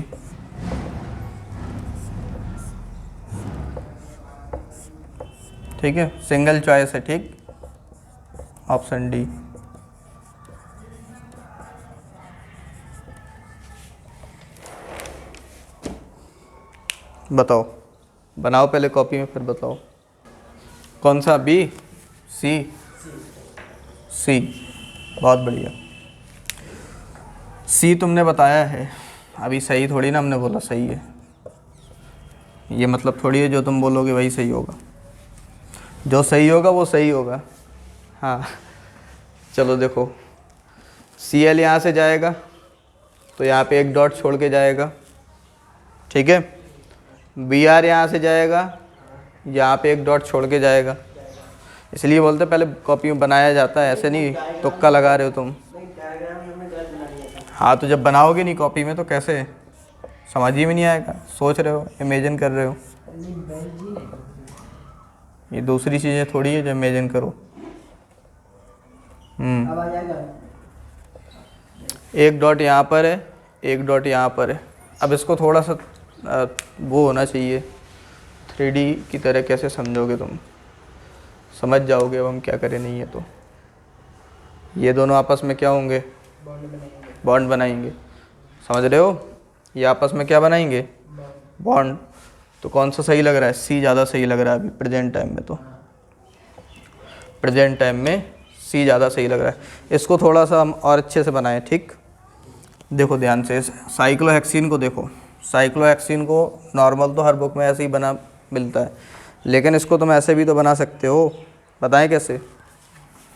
ठीक है, सिंगल चॉइस है, ठीक। Option D. बताओ, बनाओ पहले कॉपी में, फिर बताओ कौन सा। बी, सी? सी, बहुत बढ़िया। सी तुमने बताया है, अभी सही थोड़ी ना हमने बोला सही है। ये मतलब थोड़ी है जो तुम बोलोगे वही सही होगा, जो सही होगा वो सही होगा। हाँ चलो देखो, सी एल यहाँ से जाएगा तो यहाँ पे एक डॉट छोड़ के जाएगा, ठीक है। बी आर यहाँ से जाएगा, यहाँ पे एक डॉट छोड़ के जाएगा। इसलिए बोलते पहले कॉपी में बनाया जाता है, ऐसे नहीं तुक्का लगा रहे हो तुम। नहीं, डायग्राम हमने गलत बना दिया था। हाँ तो जब बनाओगे नहीं कॉपी में तो कैसे समझ ही में नहीं आएगा। सोच रहे हो, इमेजिन कर रहे हो, नहीं, बेंजीन है। ये दूसरी चीज़ें थोड़ी है जो इमेजिन करो। अब आ जाएगा। एक डॉट यहाँ पर है, एक डॉट यहाँ पर है। अब इसको थोड़ा सा वो होना चाहिए 3D की तरह, कैसे समझोगे तुम, समझ जाओगे अब हम क्या करें। नहीं है तो ये दोनों आपस में क्या होंगे? बॉन्ड बनाएंगे। बॉन्ड बनाएंगे, समझ रहे हो। ये आपस में क्या बनाएंगे? बॉन्ड। तो कौन सा सही लग रहा है? सी ज़्यादा सही लग रहा है अभी प्रेजेंट टाइम में। तो प्रेजेंट टाइम में सी ज़्यादा सही लग रहा है। इसको थोड़ा सा हम और अच्छे से बनाएं, ठीक। देखो ध्यान से, साइक्लोहेक्सीन को देखो। साइक्लोहेक्सीन को नॉर्मल तो हर बुक में ऐसे ही बना मिलता है, लेकिन इसको तुम ऐसे भी तो बना सकते हो। बताएं कैसे?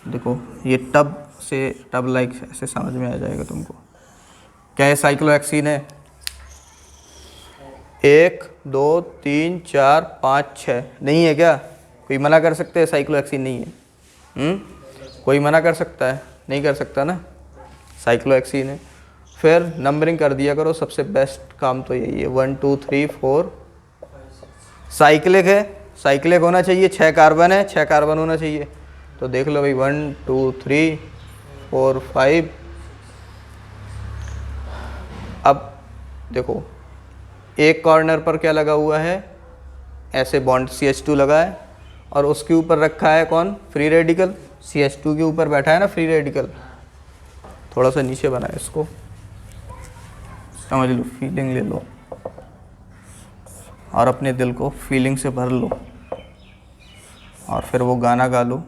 देखो ये टब से टब लाइक ऐसे समझ में आ जाएगा तुमको। क्या है? साइक्लोहेक्सीन है 1 2 3 4 5 6, नहीं है क्या? कोई मना कर सकते हैं साइक्लोहेक्सीन नहीं है? कोई मना कर सकता है? नहीं कर सकता ना, साइक्लोहेक्सीन है। फिर नंबरिंग कर दिया करो, सबसे बेस्ट काम तो यही है। 1 2 3 4 साइक्लिक है, साइक्लिक होना चाहिए। 6 कार्बन है, 6 कार्बन होना चाहिए। तो देख लो भाई 1 2 3 4 5 अब देखो एक कॉर्नर पर क्या लगा हुआ है, ऐसे बॉन्ड CH2 लगा है और उसके ऊपर रखा है कौन, फ्री रेडिकल। CH2 के ऊपर बैठा है ना फ्री रेडिकल। थोड़ा सा नीचे बनाए इसको, समझ लो, फीलिंग ले लो और अपने दिल को फीलिंग से भर लो और फिर वो गाना गा लो।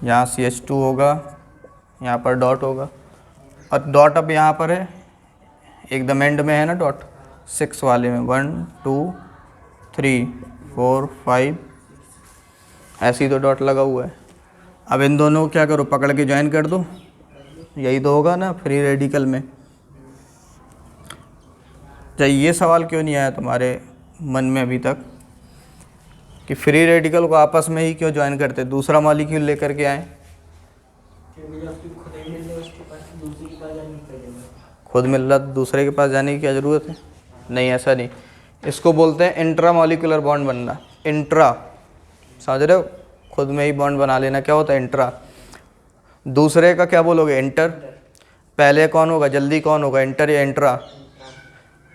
यहाँ CH2 होगा, यहाँ पर डॉट होगा और डॉट अब यहाँ पर है, एकदम एंड में है ना डॉट, 6 वाले में 1 2 3 4 5 ऐसे ही तो डॉट लगा हुआ है। अब इन दोनों को क्या करो, पकड़ के ज्वाइन कर दो, यही तो होगा ना फ्री रेडिकल में। चाहिए ये सवाल क्यों नहीं आया तुम्हारे मन में अभी तक कि फ्री रेडिकल को आपस में ही क्यों ज्वाइन करते, दूसरा मॉलिक्यूल लेकर के आए? क्योंकि जब उसकी खुद ही मिल रही है उसके पास, दूसरे के पास जाने की क्या जरूरत है? खुद मिल रहा दूसरे के पास जाने की क्या ज़रूरत है? नहीं, ऐसा नहीं। इसको बोलते हैं इंट्रा मॉलिक्यूलर बॉन्ड बनना। इंट्रा, समझ रहे हो, खुद में ही बॉन्ड बना लेना, क्या होता है इंट्रा। दूसरे का क्या बोलोगे, इंटर। पहले कौन होगा, जल्दी कौन होगा, इंटर या इंट्रा?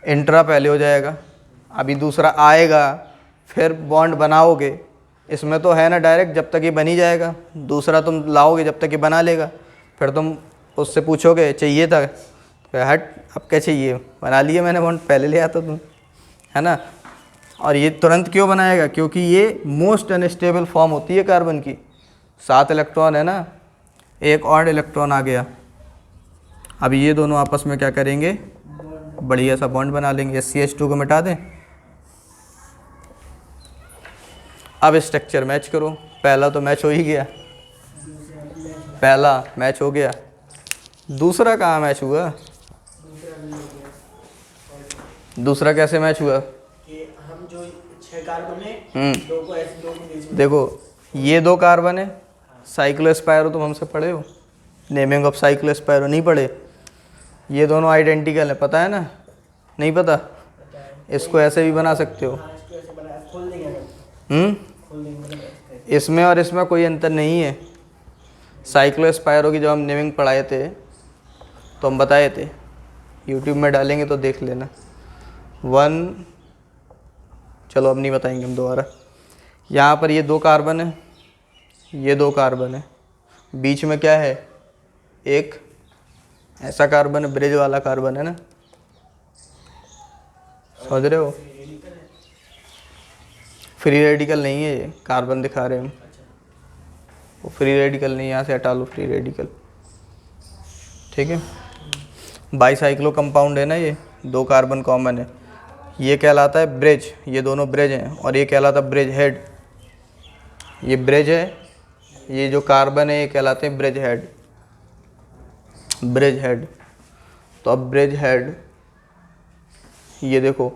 इंट्रा पहले हो जाएगा, अभी दूसरा आएगा, फिर बॉन्ड बनाओगे। इसमें तो है ना डायरेक्ट, जब तक ये बन ही जाएगा। दूसरा तुम लाओगे जब तक ये बना लेगा, फिर तुम उससे पूछोगे चाहिए था, फिर हट अब क्या चाहिए, बना लिए मैंने बॉन्ड, पहले ले आता तुम, है ना। और ये तुरंत क्यों बनाएगा, क्योंकि ये मोस्ट अनस्टेबल फॉर्म होती है कार्बन की। 7 इलेक्ट्रॉन है ना, एक और इलेक्ट्रॉन आ गया, अब ये दोनों आपस में क्या करेंगे, बढ़िया सा बॉन्ड बना लेंगे। CH2 को मिटा दें। अब स्ट्रक्चर मैच करो, पहला तो मैच हो ही गया, पहला मैच हो गया, दूसरा कहाँ मैच हुआ, दूसरा कैसे मैच हुआ? कि हम जो 6 कार्बन है, 2 को ऐसे 2 को बीच में, देखो ये 2 कार्बन है, साइक्लोस्पायरो तुम हमसे पढ़े हो, नेमिंग ऑफ साइक्लोस्पायरो नहीं पढ़े? ये दोनों आइडेंटिकल है, पता है ना? नहीं पता? इसको ऐसे भी बना सकते हो। हाँ, इसको ऐसे बनाया, खोल देंगे अगर, खोल देंगे मतलब ऐसे। इसमें और इसमें कोई अंतर नहीं है। साइक्लोस्पायरो की जब हम नेमिंग पढ़ाए थे तो हम बताए थे, यूट्यूब में डालेंगे तो देख लेना। 1, चलो अब नहीं बताएंगे हम दोबारा। यहाँ पर ये 2 कार्बन है, ये 2 कार्बन है, बीच में क्या है, एक ऐसा कार्बन है, ब्रिज वाला कार्बन है ना, समझ रहे हो? फ्री रेडिकल नहीं है ये, कार्बन दिखा रहे हैं हम, वो फ्री रेडिकल नहीं, यहाँ से हटा लो फ्री रेडिकल, ठीक है। बाईसाइक्लो कंपाउंड है ना ये, 2 कार्बन कॉमन है, ये कहलाता है ब्रिज, ये दोनों ब्रिज हैं, और ये कहलाता है ब्रिज हेड। ये ब्रिज है, ये जो कार्बन है ये कहलाते हैं ब्रिज हेड, ब्रिज हेड। तो अब ब्रिज हेड, ये देखो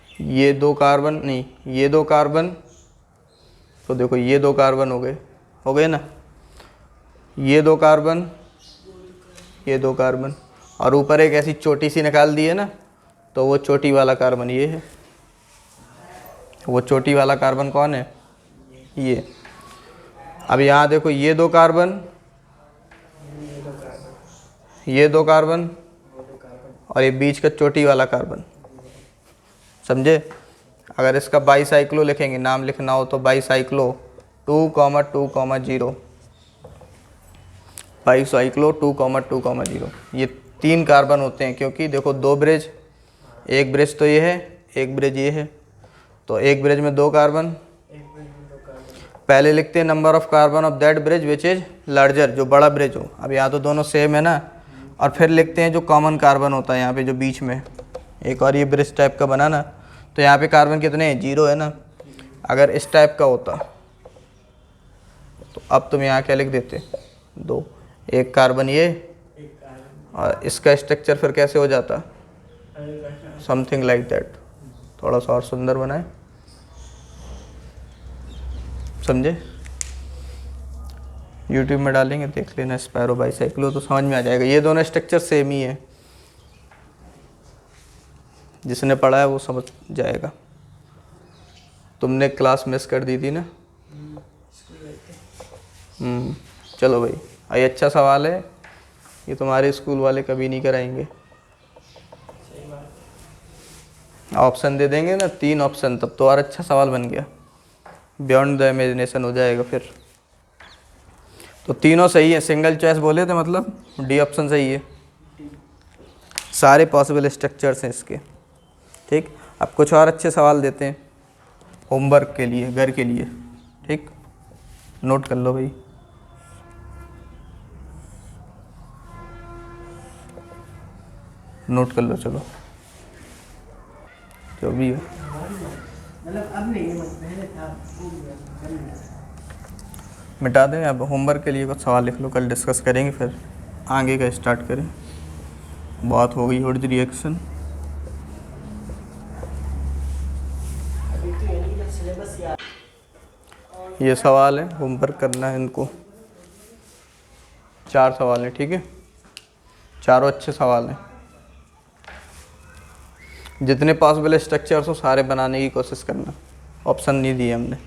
ये 2 कार्बन नहीं, ये 2 कार्बन, तो देखो ये 2 कार्बन हो गए ना, ये 2 कार्बन, ये 2 कार्बन, और ऊपर एक ऐसी चोटी सी निकाल दी है ना, तो वो चोटी वाला कार्बन ये है। वो चोटी वाला कार्बन कौन है, ये। अब यहाँ देखो ये 2 कार्बन, ये 2 कार्बन, और ये बीच का चोटी वाला कार्बन, समझे। अगर इसका बाईसाइक्लो लिखेंगे, नाम लिखना हो तो बाईसाइक्लो 2,2,0, बाईसाइक्लो 2,2,0। ये 3 कार्बन होते हैं, क्योंकि देखो 2 ब्रिज, एक ब्रिज तो ये है, एक ब्रिज ये है, तो एक ब्रिज में 2 कार्बन। पहले लिखते हैं number of carbon of that bridge which is larger, जो बड़ा ब्रिज हो। अब यहाँ तो दोनों सेम है ना, और फिर लिखते हैं जो कॉमन कार्बन होता है यहाँ पे, जो बीच में एक और ये ब्रिज टाइप का बना ना, तो यहाँ पे कार्बन कितने हैं, 0 है ना। अगर इस टाइप का होता तो अब तुम यहाँ क्या लिख देते, 2, एक कार्बन ये, और इसका स्ट्रक्चर फिर कैसे हो जाता, समथिंग लाइक दैट। थोड़ा सा और सुंदर बनाए, समझे। यूट्यूब में डालेंगे देख लेना, स्पायरो बाईसाइक्लो, तो समझ में आ जाएगा। ये दोनों स्ट्रक्चर सेम ही है, जिसने पढ़ा है वो समझ जाएगा। तुमने क्लास मिस कर दी थी ना। चलो भाई, ये अच्छा सवाल है, ये तुम्हारे स्कूल वाले कभी नहीं कराएंगे। सही बात। ऑप्शन दे देंगे ना, 3 ऑप्शन, तब तो और अच्छा सवाल बन गया, बियॉन्ड द इमेजिनेशन हो जाएगा फिर। तो तीनों सही है, सिंगल चॉइस बोले थे, मतलब डी ऑप्शन सही है। सारे पॉसिबल स्ट्रक्चर्स हैं इसके। ठीक, अब कुछ और अच्छे सवाल देते हैं होमवर्क के लिए, घर के लिए। ठीक, नोट कर लो भाई। नोट कर लो, चलो जो भी है। मतलब अब नहीं है, पहले था, भूल गया। मिटा दें। अब होमवर्क के लिए कुछ सवाल लिख लो, कल डिस्कस करेंगे, फिर आगे का स्टार्ट करें। बहुत हो गई होड़ रिएक्शन। अभी तो यानी कि सिलेबस याद। ये सवाल है, होमवर्क करना है इनको। 4 सवाल हैं, ठीक है, चारों अच्छे सवाल हैं। जितने पॉसिबल स्ट्रक्चर्स हो सारे बनाने की कोशिश करना, ऑप्शन नहीं दिए हमने।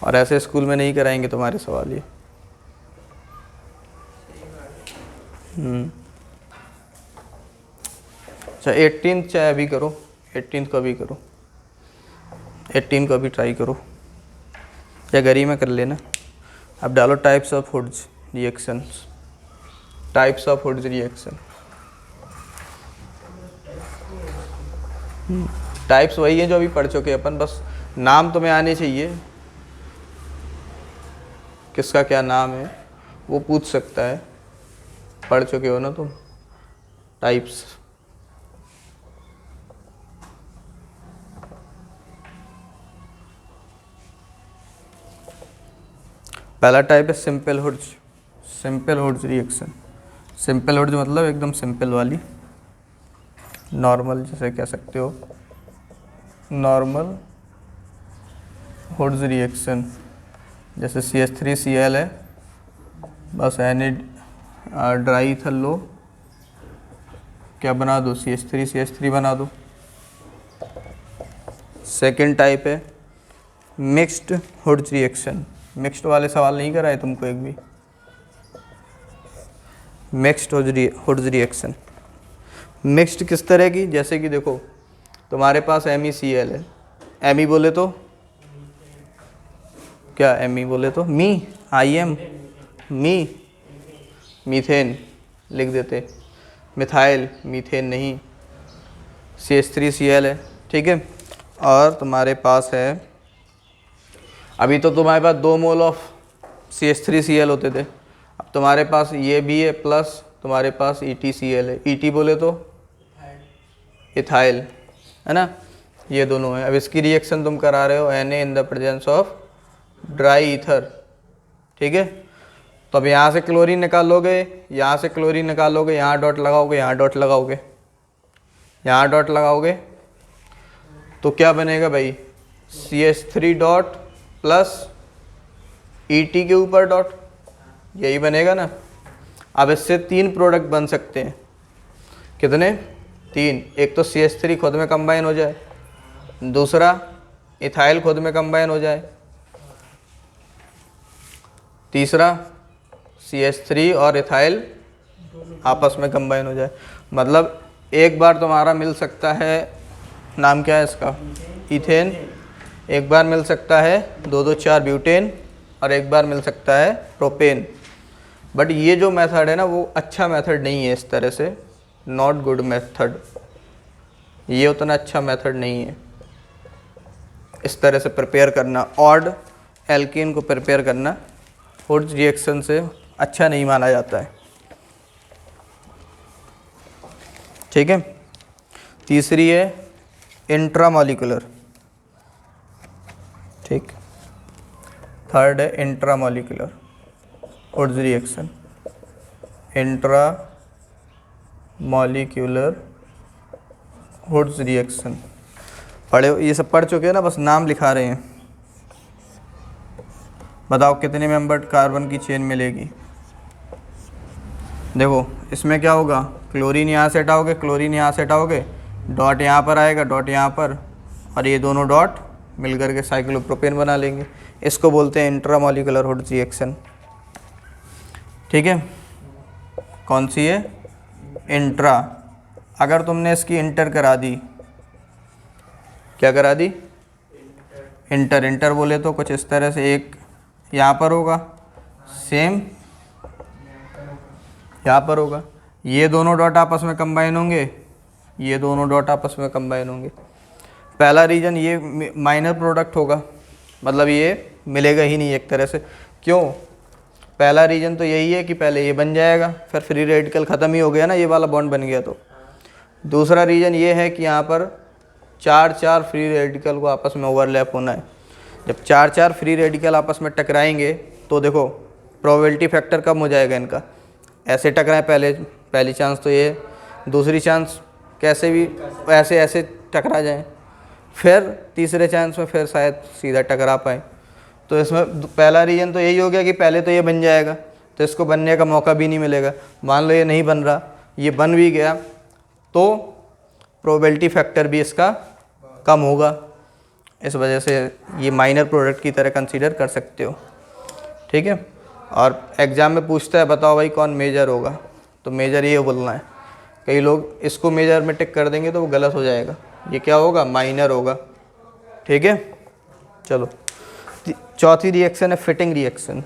और ऐसे स्कूल में नहीं कराएंगे तुम्हारे सवाल ये। अच्छा 18th चाहे अभी करो, 18th को अभी करो, 18 को अभी ट्राई करो, या घर ही में कर लेना। अब डालो types of hoods reactions, types of hoods reaction. Types वही है जो अभी पढ़ चुके अपन, बस नाम तुम्हें आने चाहिए, किसका क्या नाम है वो पूछ सकता है, पढ़ चुके हो ना तुम टाइप्स। पहला टाइप है simple hoods, simple hoods reaction. Simple hoods मतलब एकदम सिंपल वाली, नॉर्मल जैसे कह सकते हो, नॉर्मल हुड्स रिएक्शन। जैसे CH3Cl है, बस एनिड ड्राई इथर लो, क्या बना दो, CH3 बना दो। सेकेंड टाइप है मिक्स्ड हुड्स रिएक्शन। मिक्स्ड वाले सवाल नहीं कराए तुमको एक भी। मिक्स्ड हुड्स रिएक्शन, मिक्स्ड किस तरह की, जैसे कि देखो तुम्हारे पास MECl है, Me बोले तो क्या, Me बोले तो IM मीथेन लिख देते, मिथाइल मीथेन नहीं, CH3Cl है, ठीक है। और तुम्हारे पास है, अभी तो तुम्हारे पास 2 मोल ऑफ CH3Cl होते थे, अब तुम्हारे पास ये भी है, प्लस तुम्हारे पास EtCl है। ET बोले तो इथाइल है ना, ये दोनों है। अब इसकी रिएक्शन तुम करा रहे हो Na in the presence of dry ether, ठीक है। तो अब यहाँ से क्लोरीन निकालोगे, यहाँ से क्लोरीन निकालोगे, यहाँ डॉट लगाओगे, यहाँ डॉट लगाओगे, यहाँ डॉट लगाओगे, तो क्या बनेगा भाई, CH3 डॉट प्लस ET के ऊपर डॉट, यही बनेगा ना। अब इससे 3 प्रोडक्ट बन सकते हैं, कितने, 3। एक तो CH3 खुद में कंबाइन हो जाए, दूसरा इथाइल खुद में कंबाइन हो जाए, तीसरा CH3 और इथाइल आपस में कंबाइन हो जाए। मतलब एक बार तुम्हारा मिल सकता है, नाम क्या है इसका, इथेन, एक बार मिल सकता है 2,2,4 ब्यूटेन, और एक बार मिल सकता है प्रोपेन। बट ये जो मेथड है ना वो अच्छा मेथड नहीं है, इस तरह से नॉट गुड मेथड, ये उतना अच्छा मेथड नहीं है इस तरह से प्रिपेयर करना। ऑड एल्कीन को प्रिपेयर करना हुड्स रिएक्शन से अच्छा नहीं माना जाता है, ठीक है। तीसरी है इंट्रामॉलिक्यूलर, ठीक। थर्ड है intramolecular hoods reaction, intramolecular hoods reaction. पढ़े, ये सब पढ़ चुके हैं ना, बस नाम लिखा रहे हैं। बताओ कितने मेंबर्ड कार्बन की चेन मिलेगी। देखो इसमें क्या होगा, क्लोरीन यहाँ से हटाओगे, क्लोरीन यहाँ से हटाओगे, डॉट यहाँ पर आएगा, डॉट यहाँ पर, और ये दोनों डॉट मिल करके साइक्लोप्रोपेन बना लेंगे। इसको बोलते हैं इंट्रामॉलिक्यूलर हुड्स रिएक्शन। ठीक है, कौन सी है? इंट्रा। अगर तुमने इसकी इंटर करा दी, क्या करा दी? इंटर। इंटर बोले तो कुछ इस तरह से, एक यहाँ पर होगा, सेम यहाँ पर होगा, ये दोनों डॉट आपस में कंबाइन होंगे, ये दोनों डॉट आपस में कंबाइन होंगे। पहला रीजन ये माइनर प्रोडक्ट होगा, मतलब ये मिलेगा ही नहीं एक तरह से। क्यों? पहला रीजन तो यही है कि पहले ये बन जाएगा, फिर फ्री रेडिकल ख़त्म ही हो गया ना, ये वाला बॉन्ड बन गया तो। दूसरा रीजन ये है कि यहाँ पर चार फ्री रेडिकल को आपस में ओवरलैप होना है। जब चार फ्री रेडिकल आपस में टकराएंगे तो देखो प्रोबेबिलिटी फैक्टर कम हो जाएगा इनका। ऐसे टकराएं पहली चांस तो ये, दूसरी चांस कैसे भी ऐसे टकरा जाएं, फिर तीसरे चांस में फिर शायद सीधा टकरा पाए। तो इसमें पहला रीजन तो यही हो गया कि पहले तो ये बन जाएगा, तो इसको बनने का मौका भी नहीं मिलेगा। मान लो ये नहीं बन रहा, ये बन भी गया तो प्रोबेबिलिटी फैक्टर भी इसका कम होगा। इस वजह से ये माइनर प्रोडक्ट की तरह कंसीडर कर सकते हो। ठीक है, और एग्ज़ाम में पूछता है बताओ भाई कौन मेजर होगा, तो मेजर ये बोलना है। कई लोग इसको मेजर में टिक कर देंगे तो वो गलत हो जाएगा। ये क्या होगा? माइनर होगा। ठीक है, चलो चौथी रिएक्शन है फिटिंग रिएक्शन।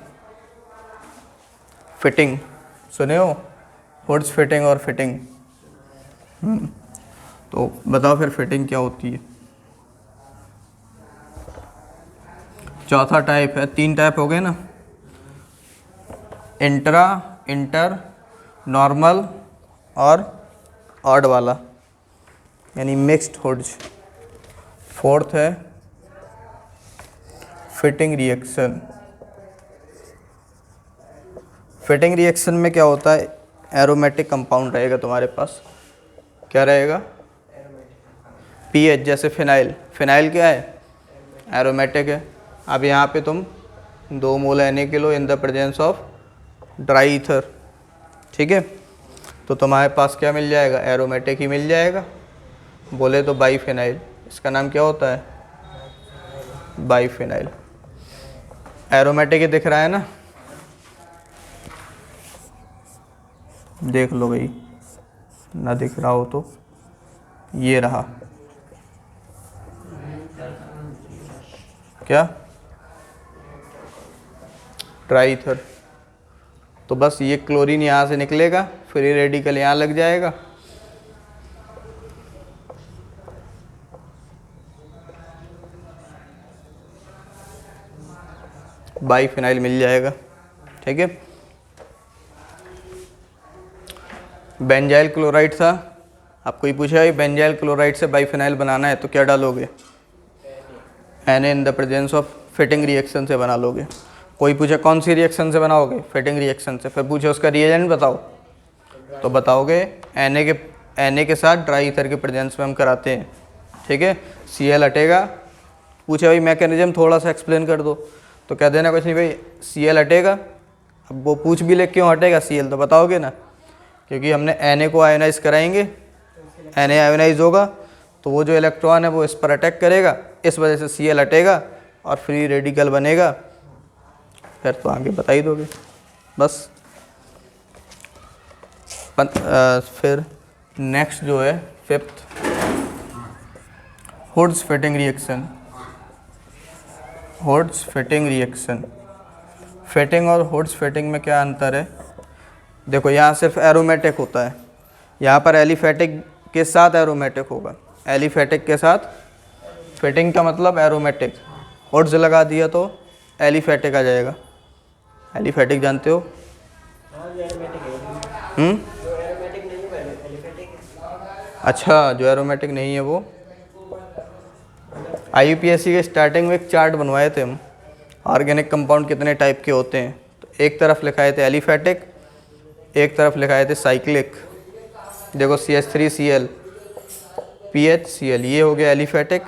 फिटिंग सुने हो? हुड्स फिटिंग और फिटिंग। तो बताओ फिर फिटिंग क्या होती है? चौथा टाइप है, 3 टाइप हो गए ना, इंट्रा, इंटर, नॉर्मल और ऑड वाला, यानी मिक्स्ड हुड्स। फोर्थ है फिटिंग रिएक्शन। फिटिंग रिएक्शन में क्या होता है? एरोमेटिक कंपाउंड रहेगा तुम्हारे पास। क्या रहेगा? पीएच, जैसे फिनाइल। फिनाइल क्या है? एरोमेटिक है। अब यहाँ पे तुम 2 मोल Na के लो in the presence of dry ether. ठीक है, तो तुम्हारे पास क्या मिल जाएगा? एरोमेटिक ही मिल जाएगा। बोले तो बाईफिनाइल, इसका नाम क्या होता है? बाईफिनाइल। एरोमेटिक ही दिख रहा है ना, देख लो भाई, ना दिख रहा हो तो ये रहा। क्या? Dry ether. तो बस ये क्लोरीन यहाँ से निकलेगा, फ्री रेडिकल यहाँ लग जाएगा, बाईफिनाइल मिल जाएगा। ठीक है, बेंजाइल क्लोराइड था। आपको ही पूछा है बेंजाइल क्लोराइड से बाईफिनाइल बनाना है तो क्या डालोगे? Na in the presence of fitting reaction से बना लोगे। कोई पूछे कौन सी रिएक्शन से बनाओगे? फिटिंग रिएक्शन से। फिर पूछे उसका रिएजेंट बताओ, तो बताओगे Na के साथ ड्राई ईथर के प्रेजेंस में हम कराते हैं। ठीक है, Cl हटेगा। पूछे भाई मैकेनिज्म थोड़ा सा एक्सप्लेन कर दो, तो कह देना कुछ नहीं भाई, Cl हटेगा। अब वो पूछ भी ले क्यों हटेगा Cl, तो बताओगे ना, क्योंकि हमने Na को आयोनाइज कराएंगे, Na आयोनाइज होगा तो वो जो इलेक्ट्रॉन है वो इस पर अटैक करेगा, इस वजह से Cl हटेगा और फ्री रेडिकल बनेगा। फिर तो आगे बता ही दोगे बस। फिर नेक्स्ट जो है fifth, hoods fitting reaction. Hoods fitting reaction. Fitting और हुड्स फिटिंग में क्या अंतर है? देखो यहाँ सिर्फ एरोमेटिक होता है, यहाँ पर एलिफेटिक के साथ एरोमेटिक होगा। एलिफेटिक के साथ, फिटिंग का मतलब एरोमेटिक, हुड्स लगा दिया तो एलिफेटिक आ जाएगा। एलिफेटिक जानते हो? जो एरोमेटिक है, जो एरोमेटिक नहीं है वो एलिफेटिक है। अच्छा, जो एरोमेटिक नहीं है वो। IUPAC के स्टार्टिंग में एक चार्ट बनवाए थे हम, ऑर्गेनिक कंपाउंड कितने टाइप के होते हैं, तो एक तरफ लिखाए थे एलिफेटिक, एक तरफ लिखाए थे साइक्लिक। देखो CH3Cl, PHCl, ये हो गया एलिफेटिक,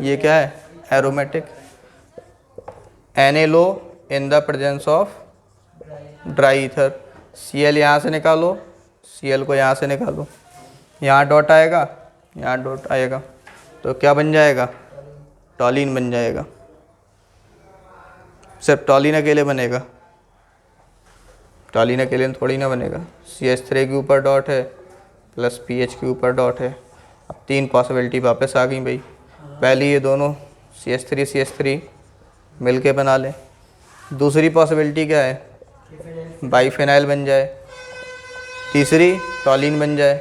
ये क्या है? Aromatic. Na low in the presence of dry ether, Cl यहाँ से निकालो, Cl को यहाँ से निकालो, यहाँ डॉट आएगा, यहाँ डॉट आएगा, तो क्या बन जाएगा? टॉलीन बन जाएगा। सिर्फ टॉलीन अकेले बनेगा, टॉलीन अकेले थोड़ी ना बनेगा। CH3 के ऊपर डॉट है प्लस PH के ऊपर डॉट है। अब 3 पॉसिबिलिटी वापस आ गई भाई। पहली ये दोनों CH3 मिल के बना लें। दूसरी पॉसिबिलिटी क्या है, बाईफेनाइल बन जाए। तीसरी टॉलीन बन जाए,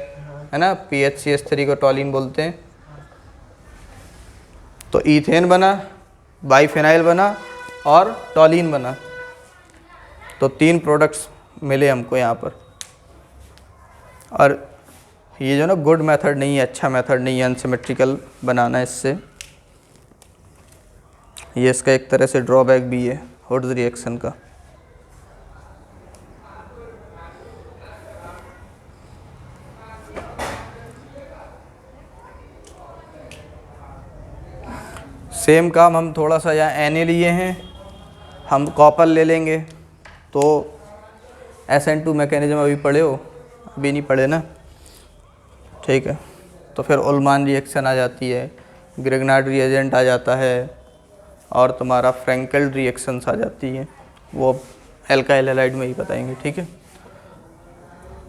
है ना, PHCH3 को टॉलीन बोलते हैं। तो ईथेन बना, बाईफेनाइल बना और टॉलीन बना। तो 3 प्रोडक्ट्स मिले हमको यहाँ पर। और ये जो ना गुड मेथड नहीं है, अच्छा मेथड नहीं है अनसिमेट्रिकल बनाना इससे। ये इसका एक तरह से ड्रॉबैक भी है हुड्स रिएक्शन का। सेम काम हम थोड़ा सा यहाँ Na लिए हैं, हम कॉपर ले लेंगे। तो SN2 मैकेनिज्म अभी पढ़े हो? अभी नहीं पढ़े ना, ठीक है। तो फिर उल्मान रिएक्शन आ जाती है, ग्रिग्नार्ड रिएजेंट आ जाता है और तुम्हारा फ्रैंकल रिएक्शंस आ जाती हैं। वो एल्काइल हैलाइड में ही बताएंगे, ठीक है।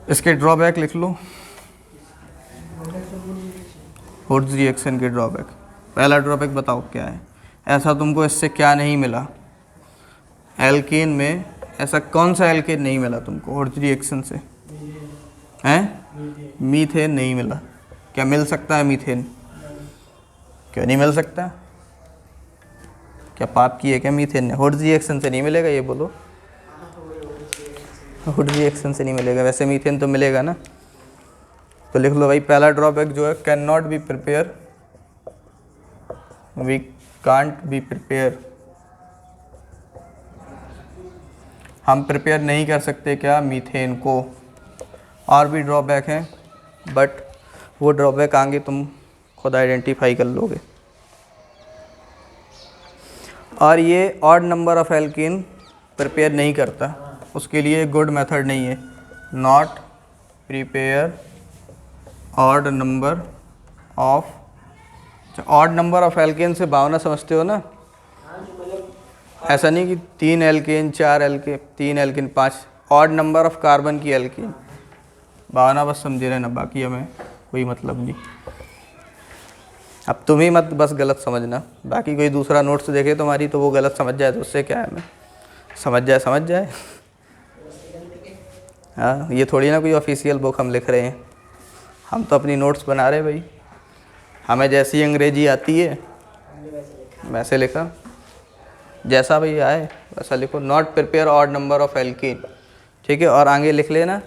इसके ड्रॉबैक लिख लो, हुड्स रिएक्शन के ड्रॉबैक। पहला ड्रॉबैक बताओ क्या है, ऐसा तुमको इससे क्या नहीं मिला? एल्केन में ऐसा कौन सा एल्केन नहीं मिला तुमको हुड्स रिएक्शन से? हैं? मीथेन नहीं मिला। क्या मिल सकता है मीथेन? क्यों नहीं मिल सकता? क्या पाप किए क्या मीथेन ने? हुड्स रिएक्शन से नहीं मिलेगा, ये बोलो। हुड्स रिएक्शन से नहीं मिलेगा, वैसे मीथेन तो मिलेगा ना। तो लिख लो भाई, पहला ड्रॉबैक जो है, can not be prepare, we can't be prepare. हम प्रिपेयर नहीं कर सकते क्या? मीथेन को। और भी ड्रॉबैक हैं, बट वो ड्रॉबैक आगे तुम खुद आइडेंटिफाई कर लोगे। और ये odd number of alkene prepare नहीं करता, उसके लिए गुड मेथड नहीं है। Not prepare odd number of, odd number of alkane से भावना समझते हो ना? ऐसा नहीं कि 3 alkane 4 alkane 3 alkane 5, odd number of carbon की एल्केन। भावना बस समझे रहना, बाकी हमें कोई मतलब नहीं। अब तुम ही मत बस गलत समझना, बाकी कोई दूसरा नोट्स देखे तुम्हारी तो वो गलत समझ जाए तो उससे क्या है, हमें समझ जाए। हाँ, ये थोड़ी ना कोई ऑफिशियल बुक हम लिख रहे हैं, हम तो अपनी नोट्स बना रहे हैं भाई। हमें जैसी अंग्रेजी आती है वैसे लिखा, जैसा भाई आए वैसा लिखो। Not prepare odd number of alkene, ठीक है। और आगे लिख लेना,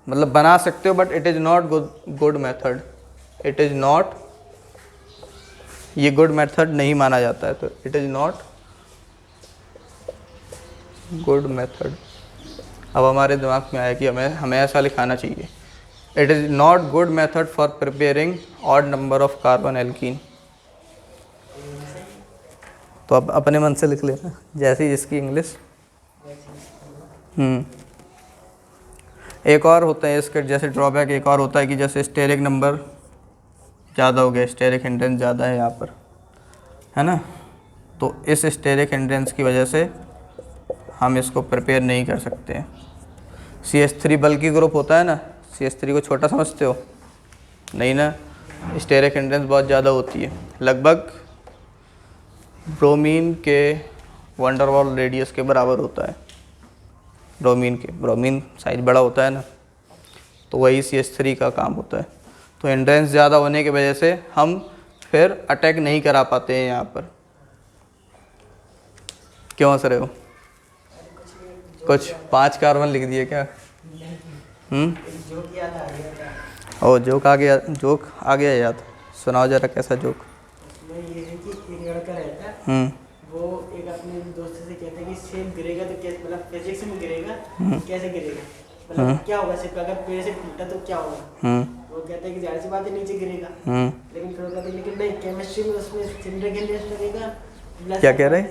मतलब बना सकते हो but it is not good method. It is not, ये गुड मेथड नहीं माना जाता है, तो it is not good method. अब हमारे दिमाग में आया कि हमें ऐसा लिखाना चाहिए, it is not good method for preparing odd number of carbon alkene. तो अब अपने मन से लिख लेना, जैसी जिसकी इंग्लिश। एक और होता है इसके जैसे ड्रॉबैक, एक और होता है कि जैसे स्टेरिक नंबर ज़्यादा हो गया, स्टेरिक हिंड्रेंस ज़्यादा है यहाँ पर, है ना। तो इस स्टेरिक हिंड्रेंस की वजह से हम इसको प्रिपेयर नहीं कर सकते हैं। CH3 बल्कि ग्रुप होता है ना, CH3 को छोटा समझते हो? नहीं ना, स्टेरिक हिंड्रेंस बहुत ज़्यादा होती है, लगभग ब्रोमीन के वंडरवॉल रेडियस के बराबर होता है। ब्रोमीन साइज बड़ा होता है ना, तो वही CH3 का काम होता है। तो हिंड्रेंस ज़्यादा होने की वजह से हम फिर अटैक नहीं करा पाते हैं यहाँ पर। क्यों हंस रहे हो? कुछ 5 कार्बन लिख दिए क्या? ओ जोक आ गया याद। सुनाओ जरा, कैसा जोक? ये है कि एक लड़का रहता है, वो एक अपने दोस्त से कहता है कि सेब गिरेगा तो कैसे, मतलब फिजिक्स में गिरेगा कैसे गिरेगा, मतलब क्या होगा सेब का, अगर पेड़ से टूटा तो क्या होगा? वो कहता है कि जाहिर सी बात है नीचे गिरेगा। लेकिन फिर वो कहता है लेकिन नहीं, केमिस्ट्री में उसमें स्टेरिक हिंड्रेंस लगेगा। क्या कह रहे?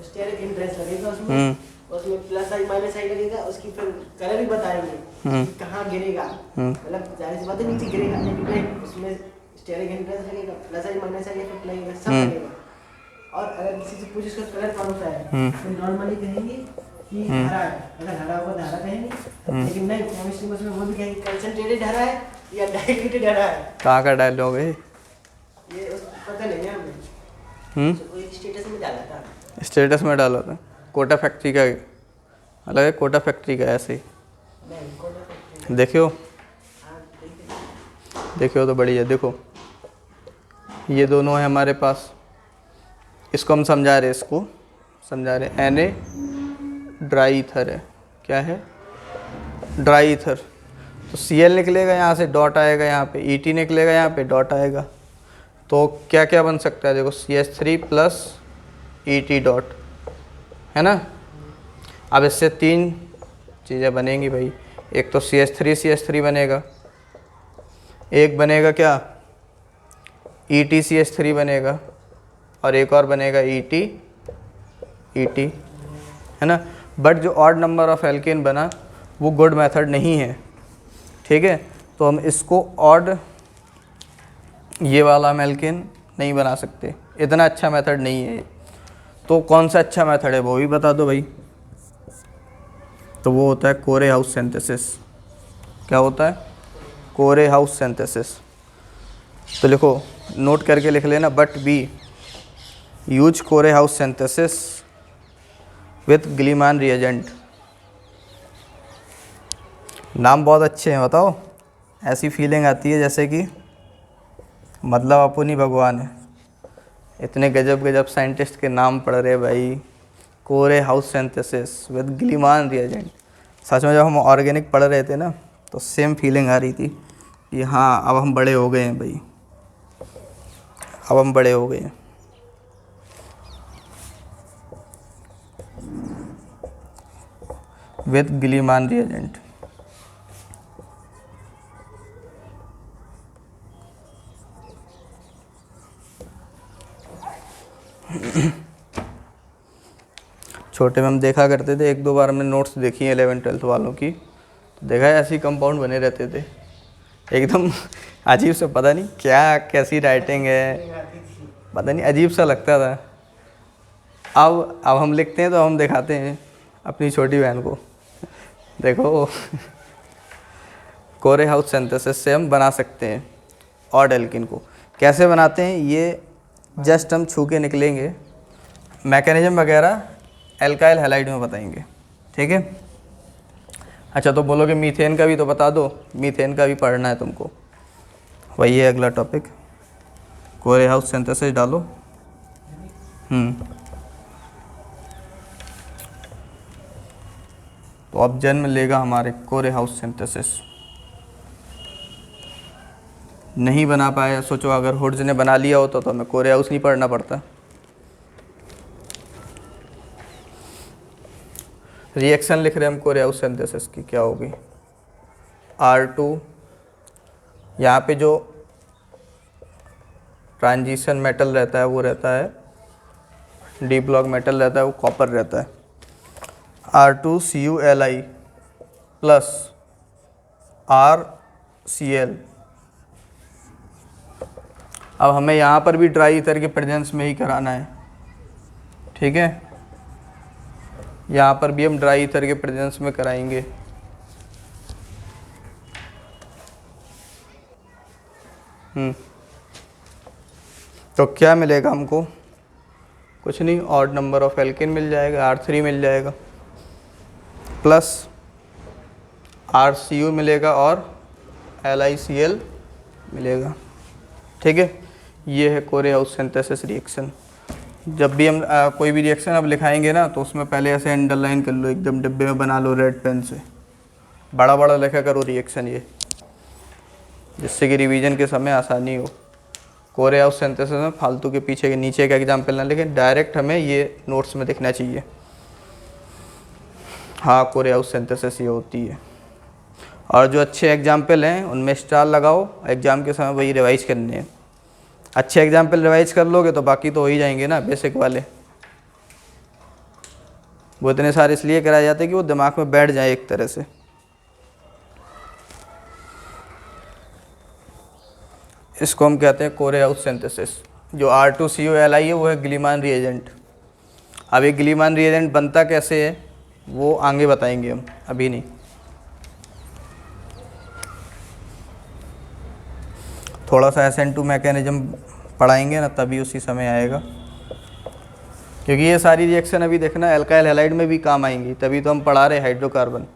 स्टेरिक हिंड्रेंस लगेगा उसमें प्लस आई माइनस आई लगेगा, उसकी फिर कलर भी बताएंगे कि कहाँ गिरेगा, मतलब जाहिर सी बात है नीचे गिरेगा। लेकिन नहीं, उसमें स्टेरिक हिंड्रेंस लगेगा, plus I minus I effect लगेगा, सब लगेगा। और अगर किसी से पूछे उसका कलर कौन सा है तो नॉर्मली कहेंगे कि हरा है, अगर हरा होगा तो हरा कहेंगे। लेकिन नहीं, केमिस्ट्री में उसमें वो भी कहेंगे कंसंट्रेटेड हरा है या डाइल्यूटेड हरा है। कहाँ का डायलॉग है ये पता नहीं है हमें, तो एक स्टेटस में डाला था। स्टेटस में डाला था कोटा फैक्ट्री का अलग है, कोटा फैक्ट्री का ऐसे ही नहीं, कोटा फैक्ट्री। देखियो हाँ, देखिए। देखियो तो बढ़िया। देखो ये दोनों है हमारे पास, इसको हम समझा रहे, इसको समझा रहे। Na ड्राई ईथर है, क्या है ड्राई ईथर। तो Cl निकलेगा, यहाँ से डॉट आएगा, यहाँ पे Et निकलेगा, यहाँ पे डॉट आएगा। तो क्या क्या बन सकता है देखो, CH3 प्लस Et डॉट, है ना। अब इससे 3 चीज़ें बनेंगी भाई। एक तो CH3 बनेगा, एक बनेगा क्या EtCH3 बनेगा, और एक और बनेगा ET, है ना। बट जो ऑड नंबर ऑफ एल्केन बना वो गुड मेथड नहीं है, ठीक है। तो हम इसको ऑड, ये वाला हम एल्केन नहीं बना सकते, इतना अच्छा मेथड नहीं है। तो कौन सा अच्छा मेथड है वो भी बता दो भाई। तो वो होता है कोरे हाउस सिंथेसिस। क्या होता है? कोरे हाउस सिंथेसिस। तो लिखो, नोट करके लिख लेना, but be use Corey House synthesis with Gilman reagent. नाम बहुत अच्छे हैं, बताओ। ऐसी फीलिंग आती है जैसे कि मतलब अपन ही भगवान है। इतने गजब गजब साइंटिस्ट के नाम पढ़ रहे भाई। Corey House synthesis with Gilman reagent. सच में जब हम ऑर्गेनिक पढ़ रहे थे ना तो सेम फीलिंग आ रही थी कि हाँ अब हम बड़े हो गए हैं भाई, अब हम बड़े हो गए हैं। With Gilman reagent. छोटे में हम देखा करते थे, 1-2 बार हमने नोट्स देखी हैं 11th-12th वालों की, तो देखा है ऐसे कंपाउंड बने रहते थे एकदम अजीब सा, पता नहीं क्या कैसी राइटिंग है, पता नहीं अजीब सा लगता था। अब हम लिखते हैं तो हम दिखाते हैं अपनी छोटी बहन को, देखो कोरे हाउस सिंथेसिस से हम बना सकते हैं ऑड एल्किन को। कैसे बनाते हैं ये जस्ट हम छू के निकलेंगे, मैकेनिज्म वगैरह एल्काइल हैलाइड में बताएंगे, ठीक है। अच्छा तो बोलोगे मीथेन का भी तो बता दो, मीथेन का भी पढ़ना है तुमको, वही है अगला टॉपिक। कोरे हाउस सिंथेसिस डालो। तो अब जन्म लेगा हमारे कोरे हाउस सिंथेसिस। नहीं बना पाए, सोचो अगर हुड्स ने बना लिया होता तो हमें कोरे हाउस नहीं पढ़ना पड़ता। रिएक्शन लिख रहे हैं हम कोरे हाउस सिंथेसिस की, क्या होगी R2, यहाँ पे जो ट्रांजिशन मेटल रहता है वो रहता है डी ब्लॉक मेटल रहता है, वो कॉपर रहता है। R2CuLi plus RCl। अब हमें यहाँ पर भी ड्राई ईथर के प्रेजेंस में ही कराना है, ठीक है। यहाँ पर भी हम ड्राई ईथर के प्रेजेंस में कराएंगे। तो क्या मिलेगा हमको? कुछ नहीं, ऑड नंबर ऑफ एल्केन मिल जाएगा, R3 मिल जाएगा, प्लस RCu मिलेगा और LiCl मिलेगा, ठीक है। ये है कोरे हाउस सिंथेसिस रिएक्शन। जब भी हम कोई भी रिएक्शन अब लिखाएंगे ना तो उसमें पहले ऐसे अंडरलाइन कर लो, एकदम डिब्बे में बना लो रेड पेन से, बड़ा बड़ा लिखा करो रिएक्शन ये, जिससे कि रिवीजन के समय आसानी हो। कोरे हाउस सिंथेसिस में फालतू के पीछे के नीचे का एग्जाम्पल ना लिखें, डायरेक्ट हमें ये नोट्स में दिखना चाहिए। हाँ कोरे हाउस सिंथेसिस ये होती है। और जो अच्छे एग्जाम्पल हैं उनमें स्टार लगाओ, एग्ज़ाम के समय वही रिवाइज करने हैं। अच्छे एग्जाम्पल रिवाइज कर लोगे तो बाकी तो हो ही जाएंगे ना, बेसिक वाले। वो इतने सारे इसलिए कराए जाते हैं कि वो दिमाग में बैठ जाए एक तरह से। इसको हम कहते हैं कोरे हाउस सिंथेसिस। जो R2COLI है वो है ग्लीमान रिएजेंट। अब ये ग्लीमान रिएजेंट बनता कैसे है वो आगे बताएंगे हम, अभी नहीं। थोड़ा सा SN2 मैकेनिज्म पढ़ाएंगे ना तभी उसी समय आएगा, क्योंकि ये सारी रिएक्शन अभी देखना एल्काइल हैलाइड में भी काम आएंगी, तभी तो हम पढ़ा रहे हाइड्रोकार्बन।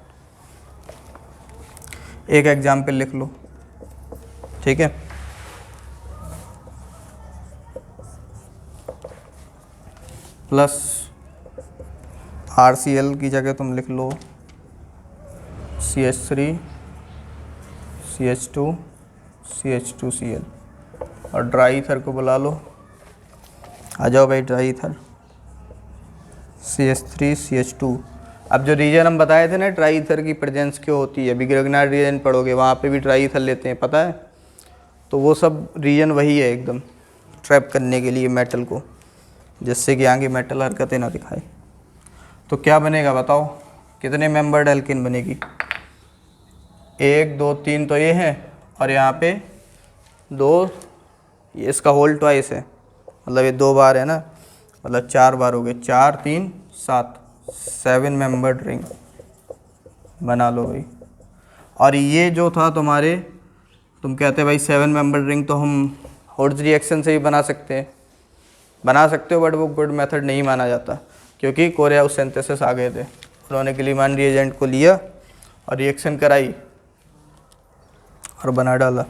एक एग्जाम्पल लिख लो, ठीक है। प्लस RCl की जगह तुम लिख लो CH3 CH2 CH2Cl, और ड्राई ईथर को बुला लो। आ जाओ भाई ड्राई ईथर CH3 CH2। अब जो रीजन हम बताए थे ना ड्राई ईथर की प्रेजेंस क्यों होती है, अभी ग्रेगनार्ड रीजन पढ़ोगे वहाँ पे भी ड्राई ईथर लेते हैं, पता है। तो वो सब रीजन वही है एकदम ट्रैप करने के लिए मेटल को, जिससे कि आगे मेटल हरकतें ना दिखाए। तो क्या बनेगा बताओ, कितने मेंबर्ड एल्किन बनेगी? 1 2 3 तो ये है, और यहाँ पे 2, ये इसका होल ट्वाइस है, मतलब ये 2 बार है ना, मतलब 4 बार हो गए। 4 3 7, 7 मेंबर्ड रिंग बना लो भाई। और ये जो था तुम्हारे, तुम कहते भाई 7 मेंबर्ड रिंग तो हम होल्ड्स रिएक्शन से ही बना सकते हो, बट वो गुड मेथड नहीं माना जाता, क्योंकि कोरियाउस सिंथेसिस आ गए थे, उन्होंने ग्लीमान रिएजेंट को लिया और रिएक्शन कराई और बना डाला।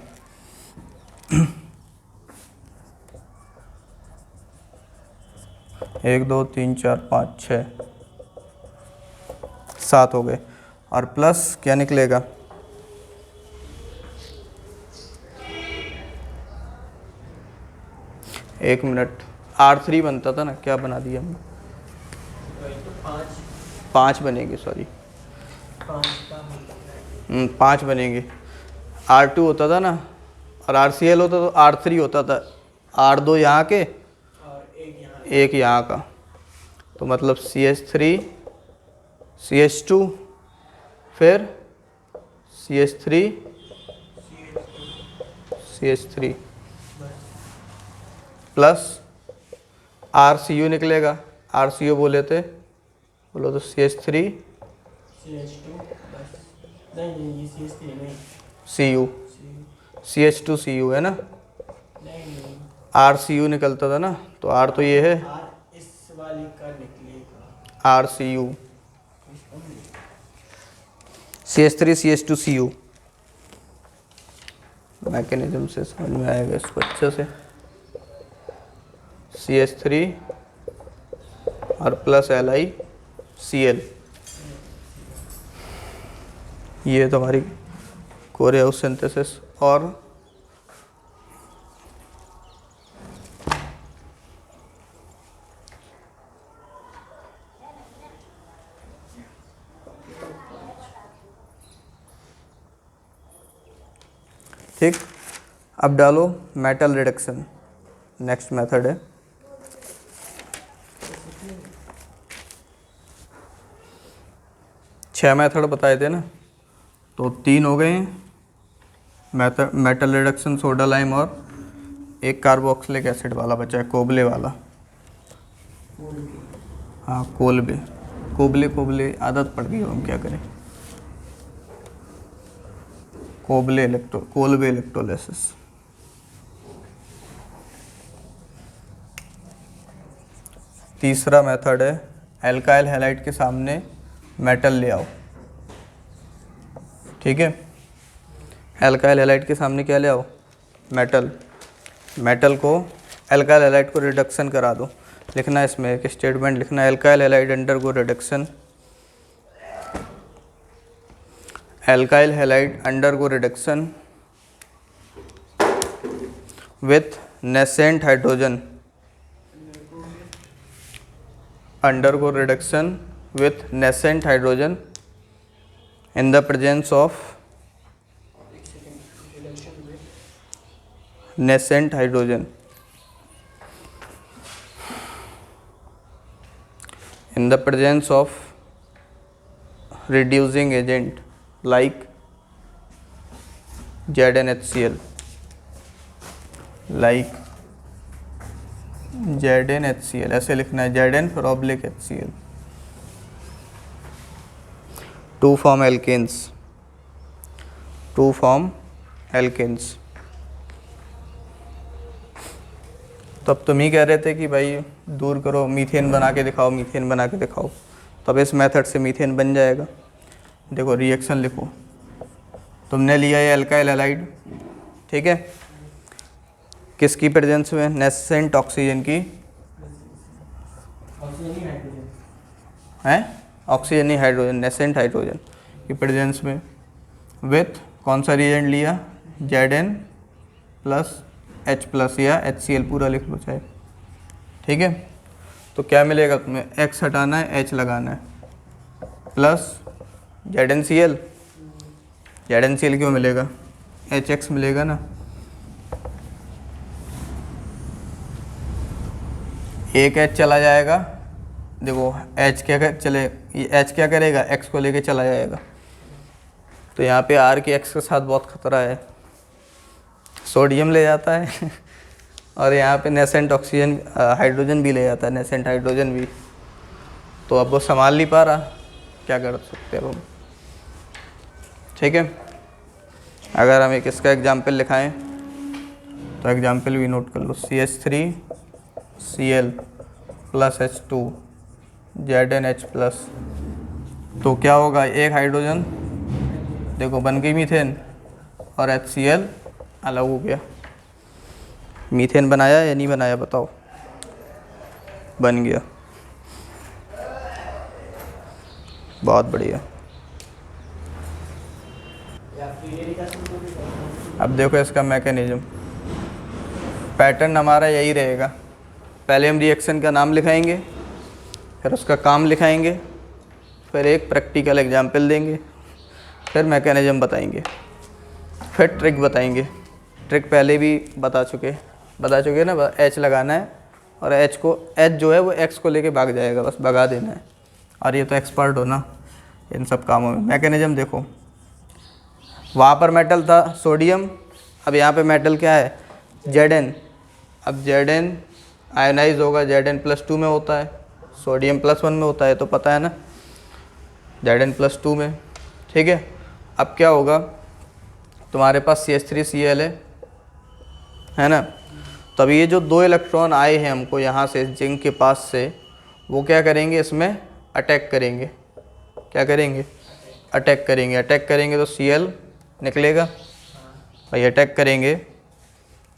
1 2 3 4 5 6 7 हो गए, और प्लस क्या निकलेगा? एक मिनट, R3 बनता था ना, क्या बना दिया हमने? 5 बनेंगे, सॉरी 5 बनेंगे। R2 होता था ना, और RCl होता तो R3 होता था, R2 यहाँ के और एक यहाँ का, तो मतलब CH3 CH2 फिर CH3 CH3 प्लस RCU निकलेगा। RCU बोले थे, बोलो तो CH3 CU, CH2CU है ना, RCU निकलता था ना, तो R तो ये है, RCU CH3 CH2CU। मैकेनिज्म से समझ में आएगा इसको अच्छे से। CH3 और प्लस LiCl, ये तुम्हारी कोरियाउस सिंथेसिस। और ठीक, अब डालो मेटल रिडक्शन, नेक्स्ट मेथड है। छह मेथड बताए थे ना, तो 3 हो गए हैं, मेटल रिडक्शन, सोडा लाइम, और एक कार्बोक्सिलिक एसिड वाला बचा है, कोबले वाला। हाँ कोबले आदत पड़ गई, हम क्या करें। Kolbe electrolysis. तीसरा मेथड है एल्काइल हैलाइड के सामने मेटल ले आओ, ठीक है। एल्काइल हैलाइड के सामने क्या ले आओ? मेटल को, एल्काइल हैलाइड को रिडक्शन करा दो। लिखना इसमें एक स्टेटमेंट लिखना, alkyl halide undergo reduction, alkyl halide undergo reduction with nascent hydrogen, undergo reduction with nascent hydrogen in the presence of nascent hydrogen, in the presence of reducing agent like ZnHCl, like ZnHCl ऐसे लिखना है, Zn फिर oblique HCl। To form alkanes, to form alkanes. तो अब तुम ही कह रहे थे कि भाई दूर करो, मीथेन बना के दिखाओ, मीथेन बना के दिखाओ। तो अब इस मेथड से मीथेन बन जाएगा। देखो रिएक्शन लिखो, तुमने लिया ये अल्काइल हैलाइड, ठीक है, किसकी प्रेजेंस में? नेसेंट ऑक्सीजन की, है ऑक्सीजन ही हाइड्रोजन, नेसेंट हाइड्रोजन की प्रेजेंस में, विथ कौन सा रिएजेंट लिया? Zn प्लस H प्लस या HCl पूरा लिख लो चाहे, ठीक है। तो क्या मिलेगा तुम्हें? X हटाना है, H लगाना है, प्लस ZnCl। ZnCl क्यों मिलेगा? HX मिलेगा ना। एक H चला जाएगा, देखो H क्या कर चले, ये H क्या करेगा? X को लेके चला जाएगा। तो यहाँ पे R के X के साथ बहुत खतरा है, सोडियम ले जाता है और यहाँ पे नेसेंट ऑक्सीजन हाइड्रोजन भी ले जाता है, नेसेंट हाइड्रोजन भी। तो अब वो संभाल नहीं पा रहा, क्या कर सकते हैं हम, ठीक है। अगर हम एक इसका एग्जाम्पल लिखाएं तो एग्जाम्पल भी नोट कर लो, CH3Cl plus H2 ZnH plus. तो क्या होगा? एक हाइड्रोजन देखो बन गई मीथेन और HCl अलग हो गया। मीथेन बनाया या नहीं बनाया बताओ? बन गया, बहुत बढ़िया। अब देखो इसका मैकेनिज्म, पैटर्न हमारा यही रहेगा। पहले हम रिएक्शन का नाम लिखाएंगे, फिर उसका काम लिखाएंगे, फिर एक प्रैक्टिकल एग्जाम्पल देंगे, फिर मैकेनिज्म बताएंगे, फिर ट्रिक बताएंगे। ट्रिक पहले भी बता चुके ना, H लगाना है और H जो है वो X को लेके भाग जाएगा, बस भगा देना है। और ये तो एक्सपर्ट हो ना इन सब कामों में। मैकेनिज्म देखो, वहाँ पर मेटल था सोडियम, अब यहाँ पे मेटल क्या है? Zn। अब Zn आयोनाइज होगा, Zn+2 में होता है, सोडियम +1 में होता है, तो पता है ना, Zn+2 में, ठीक है। अब क्या होगा? तुम्हारे पास CH3Cl है ना। तब ये जो 2 इलेक्ट्रॉन आए हैं हमको यहाँ से जिंक के पास से, वो क्या करेंगे? इसमें अटैक करेंगे। क्या करेंगे? अटैक करेंगे। अटैक करेंगे तो Cl निकलेगा भाई। अटैक करेंगे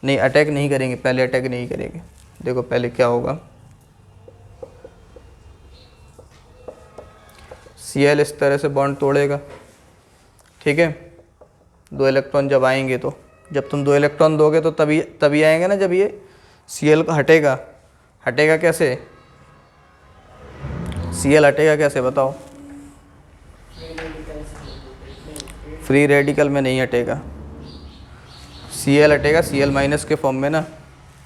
नहीं, अटैक नहीं करेंगे, पहले अटैक नहीं करेंगे। देखो पहले क्या होगा, Cl इस तरह से बॉन्ड तोड़ेगा, ठीक है। 2 इलेक्ट्रॉन जब आएंगे, तो जब तुम 2 इलेक्ट्रॉन दोगे तो तभी आएंगे ना, जब ये Cl का हटेगा। हटेगा कैसे? Cl हटेगा कैसे बताओ? फ्री रेडिकल में नहीं हटेगा, Cl हटेगा Cl- के फॉर्म में ना,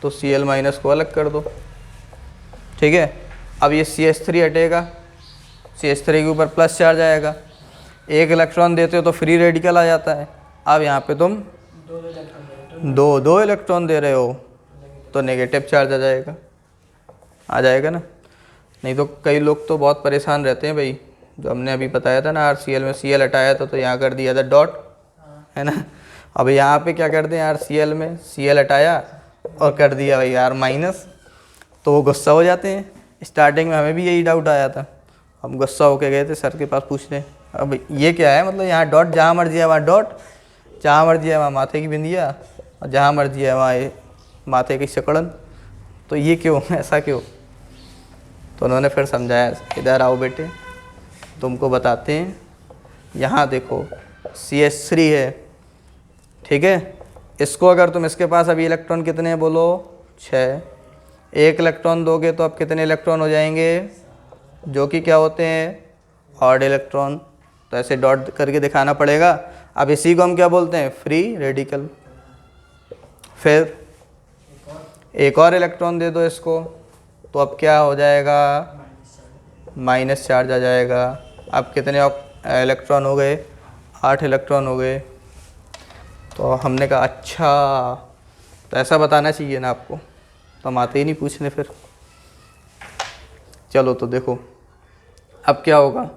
तो Cl- को अलग कर दो, ठीक है। अब ये CH3 हटेगा, CH3 के ऊपर प्लस चार्ज आएगा, 1 इलेक्ट्रॉन देते हो तो फ्री रेडिकल आ जाता है। अब यहाँ पे तुम 2 इलेक्ट्रॉन दे रहे हो तो नेगेटिव चार्ज आ जाएगा ना। नहीं तो कई लोग तो बहुत परेशान रहते हैं भाई, जो हमने अभी बताया था ना, RCl में Cl हटाया था तो यहाँ कर दिया था डॉट, है ना। अब यहाँ पे क्या कर दें, RCl में Cl हटाया और कर दिया भाई R-, तो वो गुस्सा हो जाते हैं। स्टार्टिंग में हमें भी यही डाउट आया था, हम गुस्सा होके गए थे सर के पास पूछने, अब ये क्या है, मतलब यहाँ डॉट जहाँ मर्जी है वहाँ डॉट, जहाँ मर्जी है वहाँ माथे की बिंदिया, और जहाँ मर्जी है वहाँ ये माथे की सिकड़न, तो ये क्यों, ऐसा क्यों? तो उन्होंने फिर समझाया, इधर आओ बेटे तुमको बताते हैं। यहाँ देखो CH3 है, ठीक है। इसको अगर तुम, इसके पास अभी इलेक्ट्रॉन कितने हैं बोलो? 6। 1 इलेक्ट्रॉन दोगे तो अब कितने इलेक्ट्रॉन हो जाएंगे, जो कि क्या होते हैं? Odd electron. तो ऐसे डॉट करके दिखाना पड़ेगा। अब इसी को हम क्या बोलते हैं? Free radical. फिर एक और इलेक्ट्रॉन दे दो इसको, तो अब क्या हो जाएगा? माइनस चार्ज आ जाएगा। अब कितने इलेक्ट्रॉन हो गए? 8 इलेक्ट्रॉन हो गए। तो हमने कहा अच्छा, तो ऐसा बताना चाहिए ना आपको, तो हम आते ही नहीं पूछने फिर। चलो तो देखो अब क्या होगा,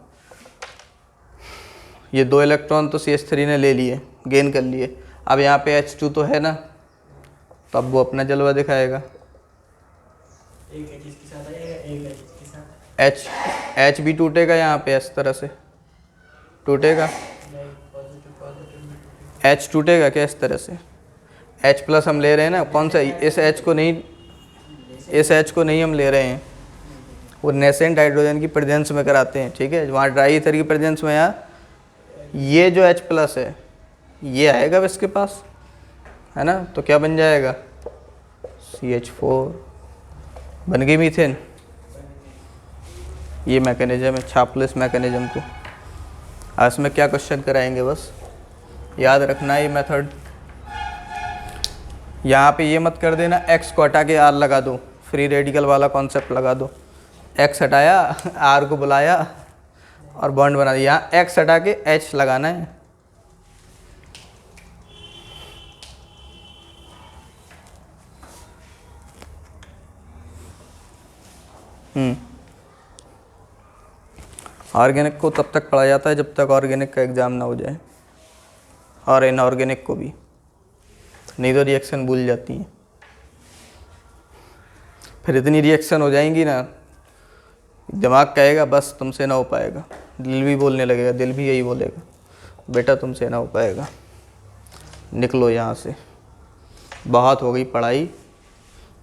ये 2 इलेक्ट्रॉन तो CH3 ने ले लिए, गेन कर लिए। अब यहाँ पे H2 तो है ना, तो अब वो अपना जलवा दिखाएगा। एक एच इसके साथ आएगा, एक एच इसके साथ। H भी टूटेगा यहाँ पे, इस तरह से टूटेगा। पॉजिटिव पॉजिटिव H टूटेगा क्या इस तरह से, H प्लस हम ले रहे हैं ना, कौन सा, इस H को नहीं, इस H को नहीं हम ले रहे हैं, वो नेसेंट हाइड्रोजन की प्रेजेंस में कराते हैं, ठीक है। वहाँ ड्राई ईथर की प्रेजेंस में यहाँ ये जो H प्लस है ये आएगा इसके पास, है ना, तो क्या बन जाएगा, CH4 बन गई मीथेन। ये मैकेनिज्म है, छाप लो इस मैकेनिज्म को। आज इसमें क्या क्वेश्चन कराएंगे, बस याद रखना है ये मेथड। यहाँ पे ये मत कर देना X को हटा के R लगा दो, फ्री रेडिकल वाला कॉन्सेप्ट लगा दो। X हटाया, R को बुलाया और बॉन्ड बना दिया। यहाँ X हटा के H लगाना है। ऑर्गेनिक को तब तक पढ़ा जाता है जब तक ऑर्गेनिक का एग्ज़ाम ना हो जाए, और इनऑर्गेनिक को भी, नहीं तो रिएक्शन भूल जाती हैं। फिर इतनी रिएक्शन हो जाएंगी ना, दिमाग कहेगा बस तुमसे ना हो पाएगा, दिल भी बोलने लगेगा, दिल भी यही बोलेगा बेटा तुमसे ना हो पाएगा, निकलो यहाँ से, बहुत हो गई पढ़ाई,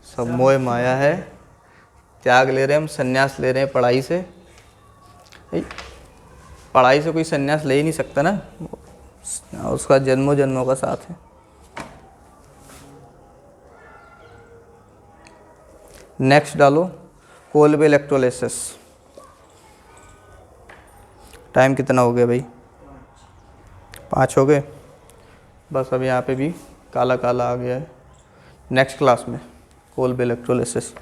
सब मोह माया है, त्याग ले रहे हैं हम, संन्यास ले रहे हैं पढ़ाई से। पढ़ाई से कोई संन्यास ले ही नहीं सकता ना, उसका जन्मों जन्मों का साथ है। नेक्स्ट डालो, कोल्बे इलेक्ट्रोलिसिस। टाइम कितना हो गया भाई, 5 हो गए, बस अब यहाँ पे भी काला काला आ गया है। नेक्स्ट क्लास में कोल्बे इलेक्ट्रोलिसिस।